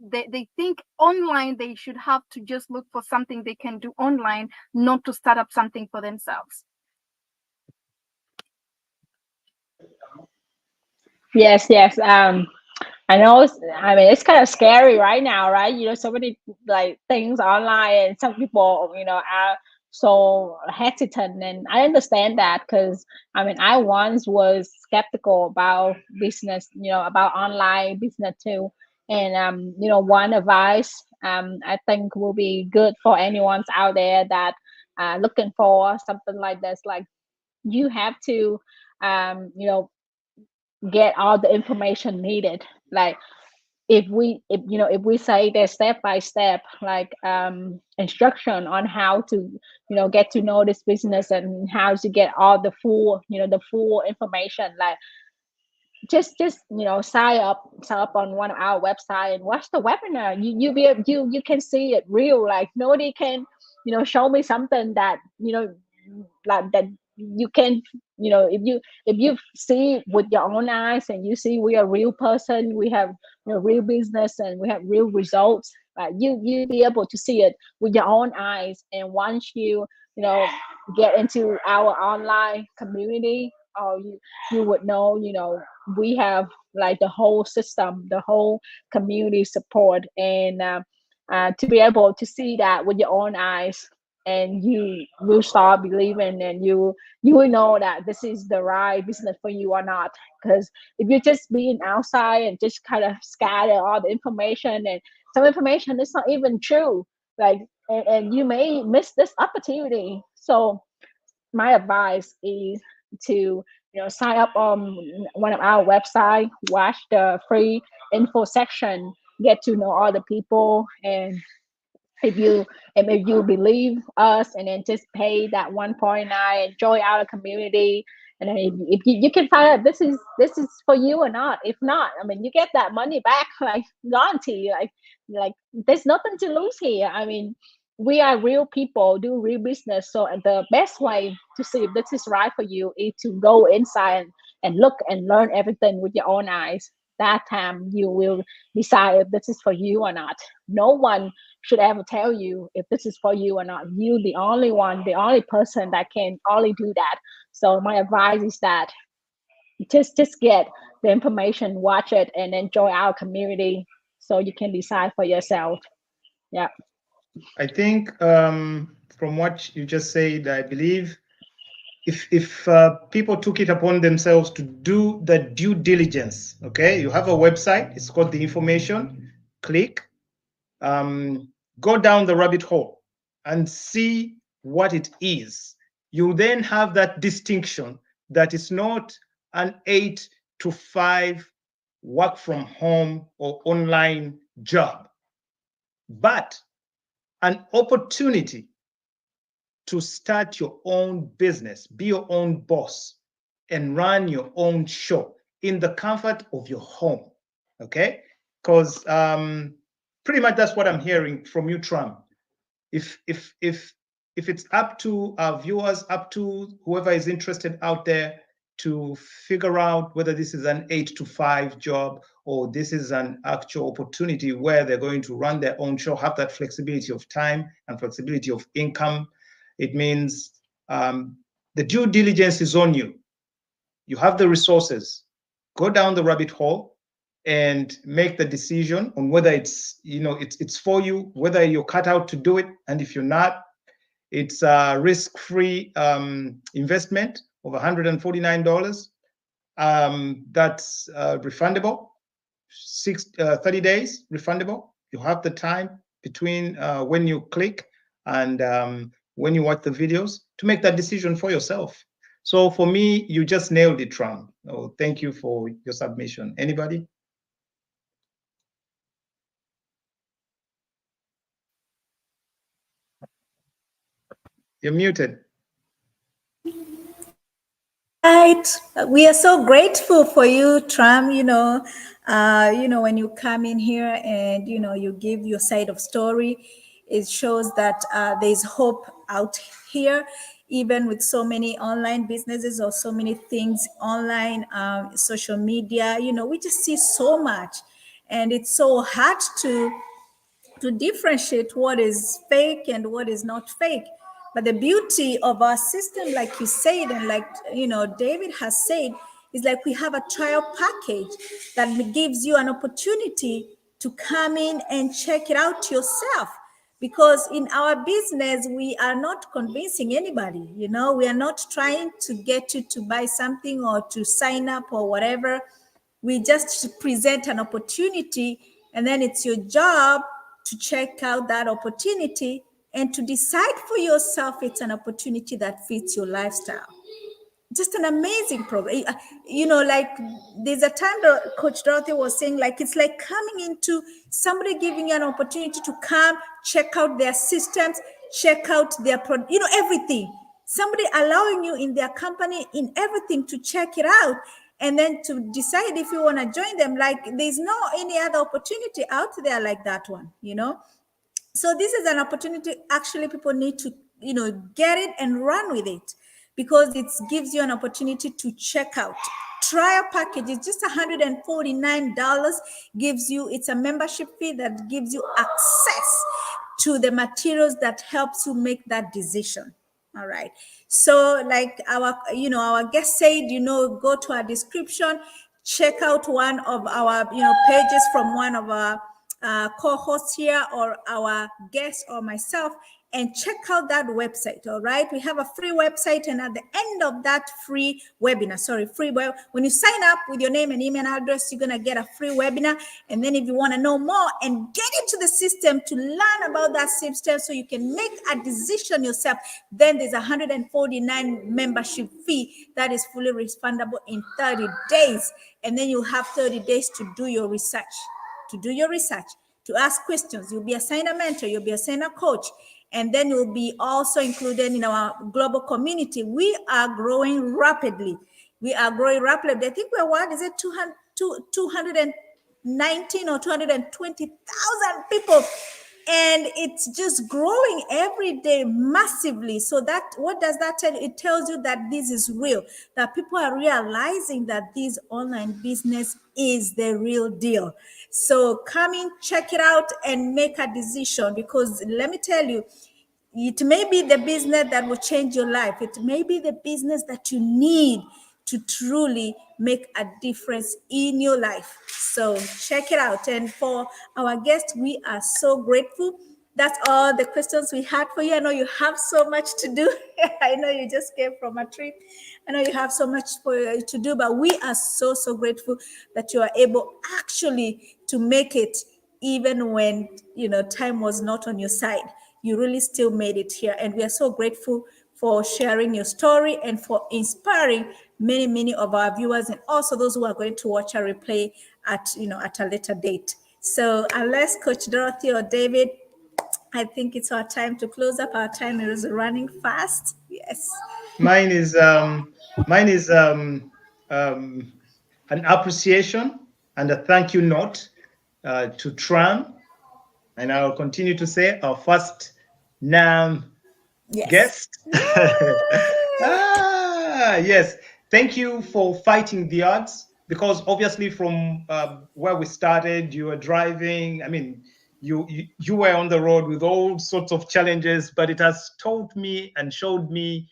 they think online they should have to just look for something they can do online, not to start up something for themselves? Yes, yes. I know. I mean, it's kind of scary right now, right? So many like things online, and some people, are so hesitant, and I understand that, because I mean, I once was skeptical about business, about online business too. And one advice I think will be good for anyone's out there that looking for something like this, like, you have to um, you know get all the information needed. Like, if we say there's step by step, like, instruction on how to get to know this business, and how to get all the full information, like, just sign up on one of our website and watch the webinar. You can see it real. Like, nobody can show me something that like that you can if you see with your own eyes, and you see we are real person, we have real business, and we have real results. You be able to see it with your own eyes. And once you know get into our online community, or you would know, we have like the whole system, the whole community support. And to be able to see that with your own eyes, and you will start believing, and you will know that this is the right business for you or not. Because if you're just being outside and just kind of scatter all the information, and some information is not even true, like, and you may miss this opportunity. So my advice is to sign up on one of our website, watch the free info section, get to know all the people, and if you believe us, and then just pay that 1.9, enjoy our community. And then if you can find out this is for you or not. If not, I mean, you get that money back, like, guarantee. Like there's nothing to lose here. I mean, we are real people, do real business. So the best way to see if this is right for you is to go inside and look and learn everything with your own eyes. That time you will decide if this is for you or not. No one should ever tell you if this is for you or not. You the only one, the only person that can only do that. So my advice is that just get the information, watch it, and enjoy our community, so you can decide for yourself. Yeah. I think from what you just said, I believe if people took it upon themselves to do the due diligence, okay, you have a website, it's got the information, click, go down the rabbit hole and see what it is. You then have that distinction that it's not an 8 to 5 work from home or online job, but an opportunity to start your own business, be your own boss, and run your own show in the comfort of your home. Okay? Because pretty much that's what I'm hearing from you, Tram. If it's up to our viewers, up to whoever is interested out there to figure out whether this is an 8 to 5 job or this is an actual opportunity where they're going to run their own show, have that flexibility of time and flexibility of income, it means the due diligence is on you. You have the resources. Go down the rabbit hole and make the decision on whether it's for you, whether you're cut out to do it, and if you're not, it's a risk-free investment of $149. That's refundable, 30 days refundable. You have the time between when you click and when you watch the videos to make that decision for yourself. So for me, you just nailed it, Tram. Oh, thank you for your submission. Anybody? You're muted. Right. We are so grateful for you, Tram. When you come in here and you give your side of story, it shows that there's hope out here, even with so many online businesses or so many things online, social media. We just see so much, and it's so hard to differentiate what is fake and what is not fake. But the beauty of our system, like you said, and like David has said, is like we have a trial package that gives you an opportunity to come in and check it out yourself. Because in our business, we are not convincing anybody. We are not trying to get you to buy something or to sign up or whatever. We just present an opportunity, and then it's your job to check out that opportunity and to decide for yourself it's an opportunity that fits your lifestyle. Just an amazing program. Like there's a time that Coach Dorothy was saying, like, it's like coming into somebody giving you an opportunity to come check out their systems, check out their everything. Somebody allowing you in their company, in everything, to check it out, and then to decide if you want to join them. Like there's no any other opportunity out there like that one. So this is an opportunity. Actually, people need to get it and run with it, because it gives you an opportunity to check out. Trial package is just $149. It's a membership fee that gives you access to the materials that helps you make that decision. All right. So like our guest said, go to our description, check out one of our pages from one of our co-host here or our guest or myself and check out that website. All right, we have a free website, and at the end of that free webinar, when you sign up with your name and email address, you're gonna get a free webinar. And then if you want to know more and get into the system to learn about that system so you can make a decision yourself, then there's 149 membership fee that is fully refundable in 30 days. And then you have 30 days to do your research, to ask questions. You'll be assigned a mentor, you'll be assigned a coach, and then you'll be also included in our global community. We are growing rapidly. I think we're what is it, 219 or 220,000 people, and it's just growing every day massively. So that, what does that tell you? It tells you that this is real, that people are realizing that this online business is the real deal. So come in, check it out, and make a decision, because let me tell you, it may be the business that will change your life. It may be the business that you need to truly make a difference in your life. So check it out. And for our guests, we are so grateful. That's all the questions we had for you. I know you have so much to do. I know you just came from a trip. I know you have so much to do, but we are so, so grateful that you are able actually to make it, even when, time was not on your side. You really still made it here. And we are so grateful for sharing your story and for inspiring many, many of our viewers, and also those who are going to watch a replay at a later date. So unless Coach Dorothy or David, I think it's our time to close up. Our time is running fast. Yes. Mine is an appreciation and a thank you note to Tram, and I'll continue to say our first NAM guest. Yes, thank you for fighting the odds, because obviously from where we started, you were driving. I mean, you were on the road with all sorts of challenges, but it has taught me and showed me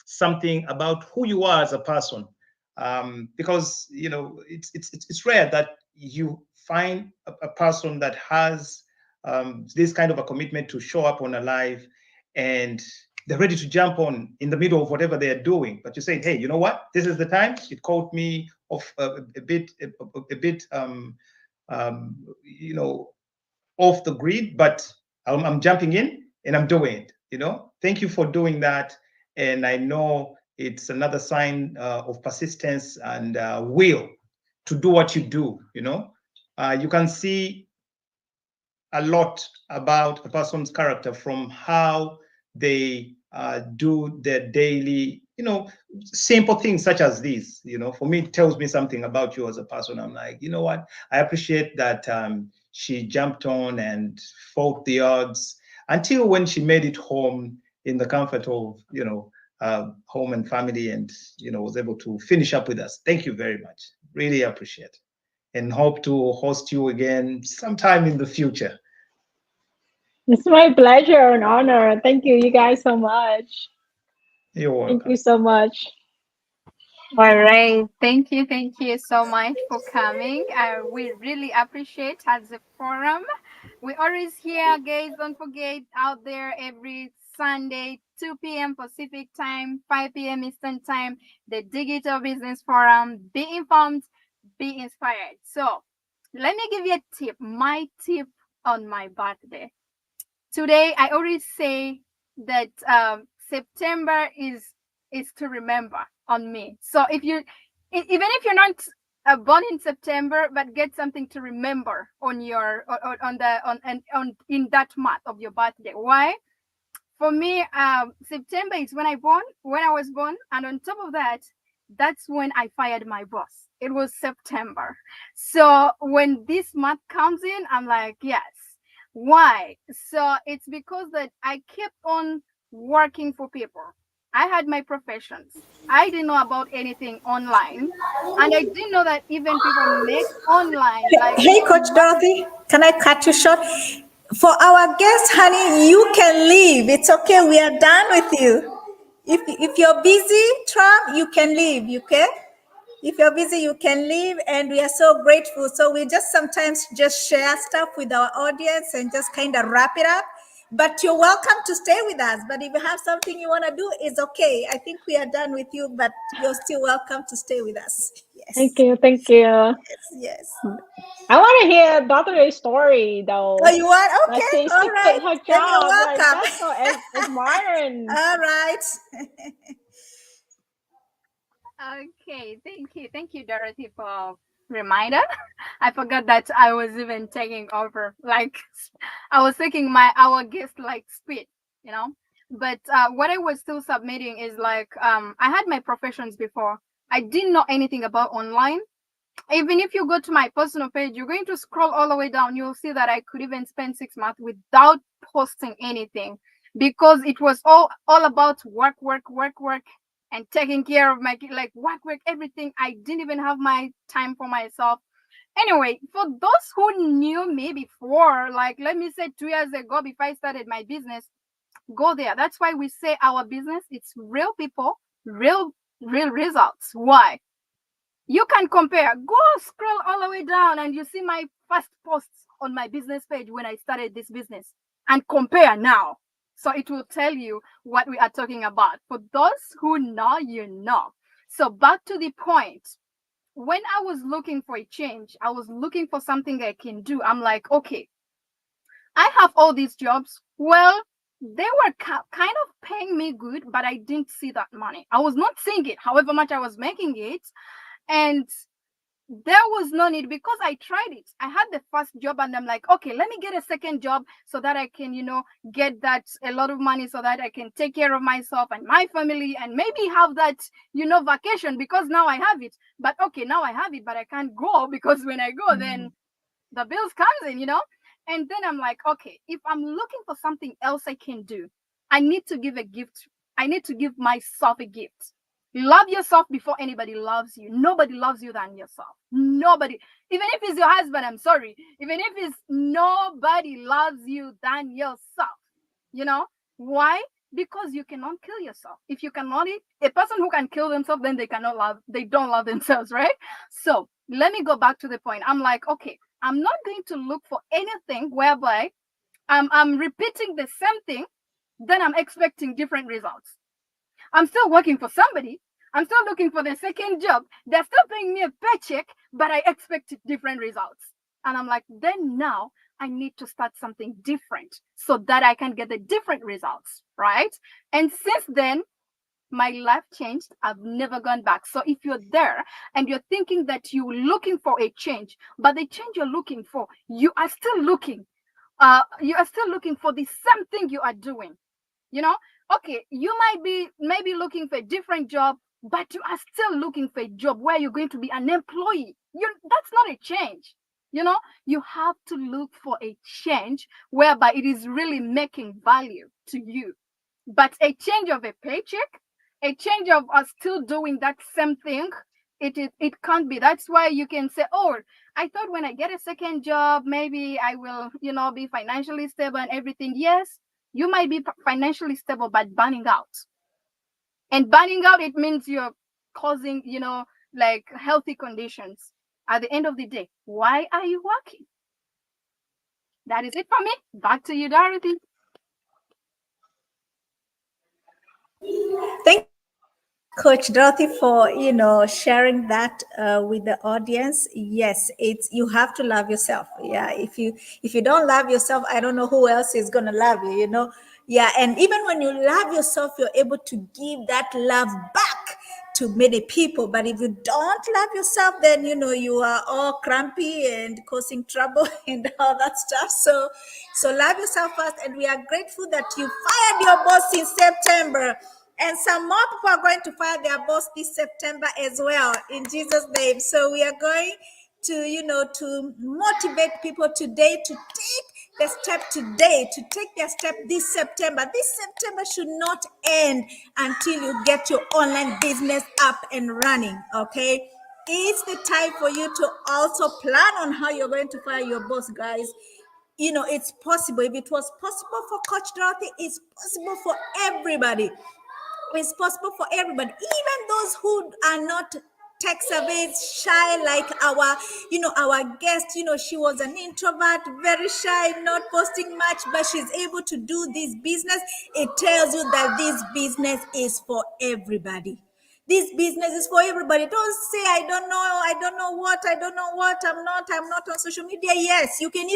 something about who you are as a person. Because it's rare that you find a person that has this kind of a commitment to show up on a live, and they're ready to jump on in the middle of whatever they're doing. But you say, hey, you know what? This is the time. It caught me off a bit, off the grid, but I'm jumping in and I'm doing it. Thank you for doing that. And I know it's another sign of persistence and will to do what you do. You can see a lot about a person's character from how they do their daily, simple things such as these. For me, it tells me something about you as a person. I'm like, you know what? I appreciate that she jumped on and fought the odds until when she made it home in the comfort of, home and family, and, was able to finish up with us. Thank you very much. Really appreciate, and hope to host you again sometime in the future. It's my pleasure and honor. Thank you guys so much. You're welcome. Thank you so much. All right. Thank you so much for coming. We really appreciate as a forum. We always here, guys. Don't forget, out there every Sunday, 2 p.m. Pacific time, 5 p.m. Eastern time, the Digital Business Forum. Be informed, be inspired. So let me give you a tip. My tip on my birthday. Today, I always say that September is to remember on me. So even if you're not born in September, but get something to remember on your on in that month of your birthday. Why? For me, September is when I was born, and on top of that, that's when I fired my boss. It was September. So when this month comes in, I'm like, yes. Why? So it's because that I kept on working for people. I had my professions. I didn't know about anything online, and I didn't know that even people make online. Like, hey, Coach Dorothy, can I cut you short? For our guest, honey, you can leave. It's okay. We are done with you. If you're busy, Tram, you can leave. Okay? If you're busy, you can leave, and we are so grateful. So we just sometimes just share stuff with our audience and just kind of wrap it up. But you're welcome to stay with us. But if you have something you want to do, it's okay. I think we are done with you, but you're still welcome to stay with us. Thank Yes, you. Thank you. yes, yes. I want to hear Dr. Ray's story Oh, though. you want? Like Okay, she all quit right. her Then you're job. Like welcome. that's so admiring. All right. Okay, thank you, Dorothy, for reminder. I forgot that I was even taking over. Like, I was taking our guest like speed, you know. But what I was still submitting is like, I had my professions before. I didn't know anything about online. Even if you go to my personal page, you're going to scroll all the way down. You'll see that I could even spend 6 months without posting anything because it was all about work, work, work, work, and taking care of my like work, work, everything. I didn't even have my time for myself. Anyway, for those who knew me before, like let me say 2 years ago, before I started my business, go there. That's why we say our business it's real people, real results. Why? You can compare. Go scroll all the way down and you see my first posts on my business page when I started this business and compare now. So it will tell you what we are talking about. For those who know, you know. So back to the point. When I was looking for a change, I was looking for something I can do. I'm like, okay, I have all these jobs. Well, they were kind of paying me good, but I didn't see that money. I was not seeing it, however much I was making it. And there was no need because I tried it. I had the first job and I'm like, okay, let me get a second job so that I can, get that a lot of money so that I can take care of myself and my family and maybe have that, vacation because now I have it. But okay, now I have it, but I can't go because when I go, then the bills comes in. And then I'm like, okay, if I'm looking for something else I can do, I need to give a gift. I need to give myself a gift. Love yourself before anybody loves you. Nobody loves you than yourself. Nobody. Even if it's your husband, I'm sorry. Even if it's nobody loves you than yourself. Why? Because you cannot kill yourself. If you cannot eat, a person who can kill themselves, then they don't love themselves, right? So let me go back to the point. I'm like, okay, I'm not going to look for anything whereby I'm repeating the same thing, then I'm expecting different results. I'm still working for somebody. I'm still looking for the second job. They're still paying me a paycheck, but I expect different results. And I'm like, then now I need to start something different so that I can get the different results, right? And since then, my life changed. I've never gone back. So if you're there and you're thinking that you're looking for a change, but the change you're looking for, you are still looking. You are still looking for the same thing you are doing. You know, okay, you might be maybe looking for a different job, but you are still looking for a job where you're going to be an employee. That's not a change. You have to look for a change whereby it is really making value to you. But a change of a paycheck, a change of us still doing that same thing, it can't be. That's why you can say, oh, I thought when I get a second job, maybe I will, be financially stable and everything. Yes, you might be financially stable, but burning out. And burning out, it means you're causing, like healthy conditions. At the end of the day, why are you working? That is it for me. Back to you, Dorothy. Thank Coach Dorothy for sharing that with the audience. Yes, it's you have to love yourself. Yeah, if you don't love yourself, I don't know who else is gonna love you. Yeah, and even when you love yourself, you're able to give that love back to many people. But if you don't love yourself, then you are all crampy and causing trouble and all that stuff. So love yourself first, and we are grateful that you fired your boss in September. And some more people are going to fire their boss this September as well, in Jesus' name. So we are going to motivate people today to take the step today, to take their step this September. This September should not end until you get your online business up and running, okay? It's the time for you to also plan on how you're going to fire your boss, guys. It's possible. If it was possible for Coach Dorothy, it's possible for everybody. It's possible for everybody, even those who are not text a bit shy, like our guest. She was an introvert, very shy, not posting much, but she's able to do this business. It tells you that this business is for everybody. This business is for everybody. Don't say, I don't know, I'm not on social media. Yes, we can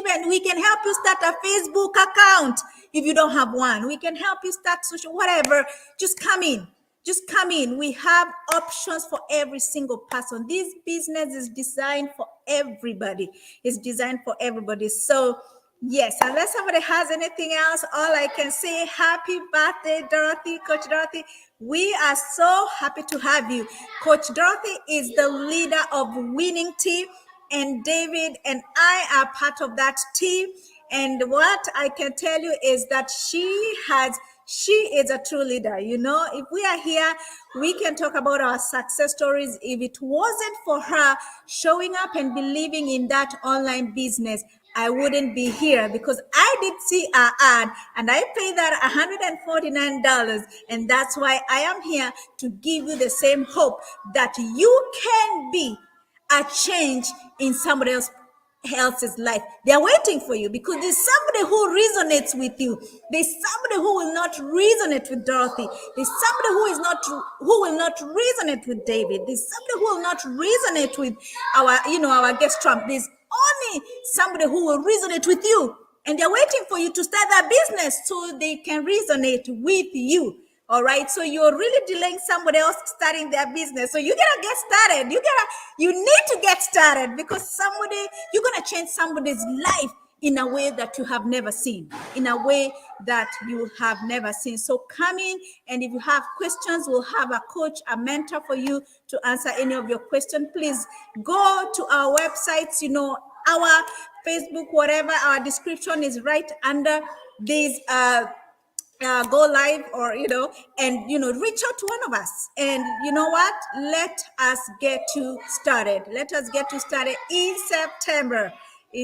help you start a Facebook account if you don't have one. We can help you start social, whatever. Just come in. Just come in. We have options for every single person. This business is designed for everybody. It's designed for everybody. So, yes, unless somebody has anything else, all I can say, happy birthday, Dorothy, Coach Dorothy. We are so happy to have you. Coach Dorothy is the leader of Winning Team, and David and I are part of that team. And what I can tell you is that she is a true leader. If we are here, we can talk about our success stories. If it wasn't for her showing up and believing in that online business, I wouldn't be here, because I did see our ad and I paid that $149. And that's why I am here to give you the same hope that you can be a change in somebody else's life. They're waiting for you, because there's somebody who resonates with you. There's somebody who will not resonate with Dorothy. There's somebody who will not resonate with David. There's somebody who will not resonate with our guest Trump. There's only somebody who will resonate with you, and they're waiting for you to start that business so they can resonate with you. All right, so you're really delaying somebody else starting their business. So you gotta get started. You need to get started, because you're gonna change somebody's life in a way that you have never seen. So come in, and if you have questions, we'll have a coach, a mentor for you to answer any of your questions. Please go to our websites, our Facebook, whatever. Our description is right under these go live, or and reach out to one of us, and you know what, let us get you started in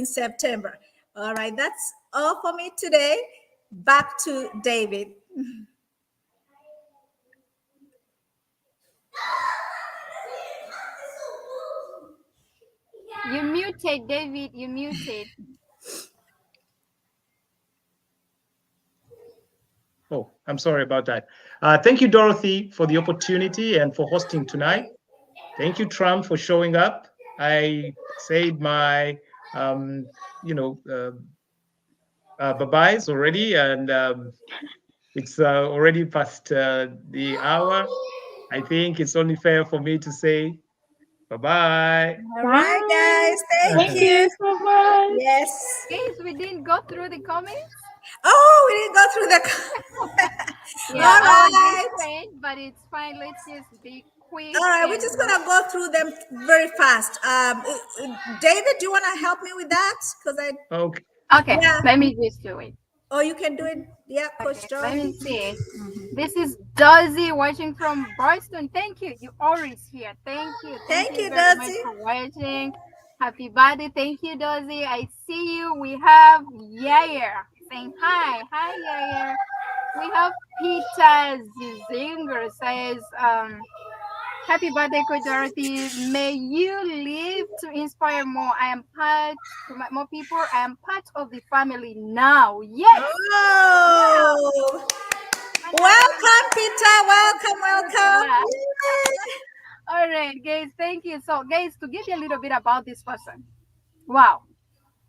September. All right, that's all for me today. Back to David. You muted, David. You muted. Oh, I'm sorry about that. Thank you, Dorothy, for the opportunity and for hosting tonight. Thank you, Tram, for showing up. I said my, bye-byes already, and it's already past the hour. I think it's only fair for me to say bye-bye. All right, guys. Thank Thank you you. so much. Yes. Guys, we didn't go through the comments. Oh, we didn't go through the. Yeah, All our guest right. said, but it's fine. Let's just be quick. All right, we're And just gonna go through them very fast. David, do you want to help me with that? Because Okay. okay, yeah. let me just do it. Oh, you can do it. Yeah, Coach Okay, let me Dorothy. see. This is Dozy watching from Boston. Thank you. You always here. Thank you. Thank Thank you you, very much Dozy. for watching. Happy birthday. Thank you, Dozy. I see you. We have Yair saying hi. Hi, Yair. We have Peter Zizinger says, happy birthday, Coach Dorothy. May you live to inspire more. I am part to more people. I am part of the family now. Yes. Oh, welcome, Peter. Welcome. All right, guys. Thank you. So, guys, to give you a little bit about this person. Wow,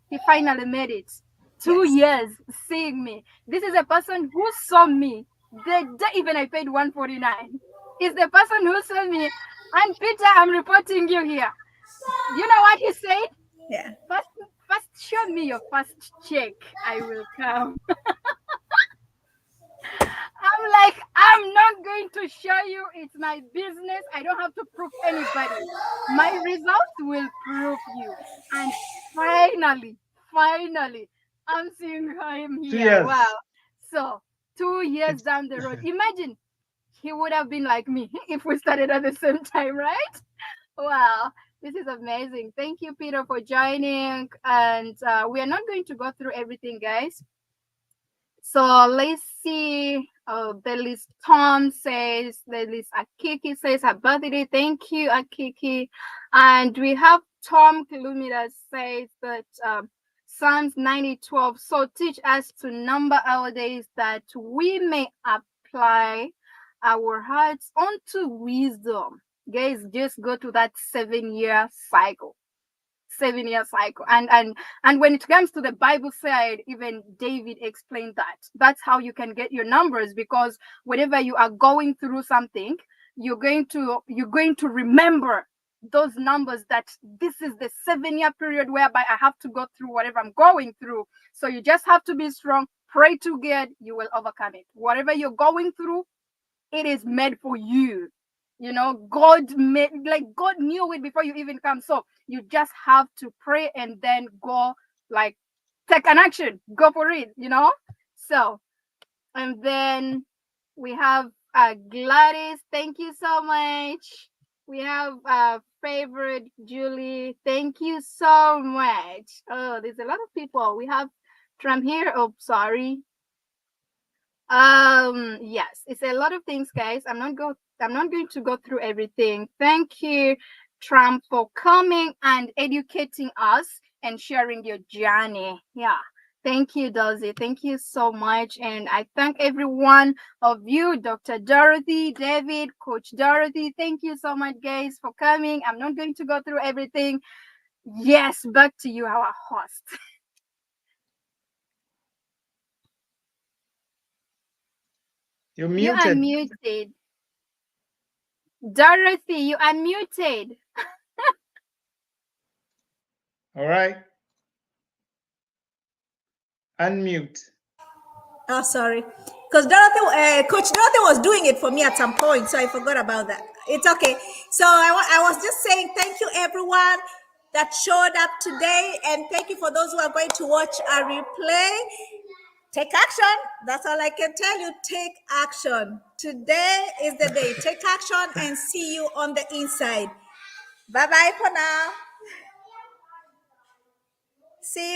he finally made it. 2 years seeing me. This is a person who saw me the day even I paid $149. Is the person who saw me. And Peter, I'm reporting you here. You know what he said? Yeah. First, show me your first check. I will come. I'm like, I'm not going to show you. It's my business. I don't have to prove anybody. My results will prove you. And finally, I'm seeing him here. Cheers. Wow. So 2 years down the road, imagine he would have been like me if we started at the same time, right? Wow. This is amazing. Thank you, Peter, for joining. And we are not going to go through everything, guys. So let's see. The list Tom says, the list Akiki says, her birthday. Thank you, Akiki. And we have Tom Kilumida says that Psalms 90:12. So teach us to number our days that we may apply our hearts unto wisdom. Guys, just go to that 7-year cycle. 7-year cycle. And when it comes to the Bible side, even David explained that that's how you can get your numbers, because whenever you are going through something, you're going to remember those numbers, that this is the 7-year period whereby I have to go through whatever I'm going through. So you just have to be strong, pray to God, you will overcome it. Whatever you're going through, it is made for you. God made, like, God knew it before you even come. So you just have to pray and then go, like, take an action, go for it. So, and then we have Gladys, thank you so much. We have favorite Julie, thank you so much. Oh, there's a lot of people. We have Tram here. Oh, sorry. Yes, it's a lot of things, guys. I'm not going to go through everything. Thank you, Trump, for coming and educating us and sharing your journey. Yeah. Thank you, Dozy. Thank you so much. And I thank every one of you, Dr. Dorothy, David, Coach Dorothy. Thank you so much, guys, for coming. I'm not going to go through everything. Yes, back to you, our host. You're You are muted. muted. Dorothy, you are muted. All right. Unmute. Oh, sorry. Because Coach Dorothy was doing it for me at some point, so I forgot about that. It's okay. So I was just saying thank you, everyone that showed up today, and thank you for those who are going to watch a replay. Take action. That's all I can tell you. Take action. Today is the day. Take action and see you on the inside. Bye bye for now. See you.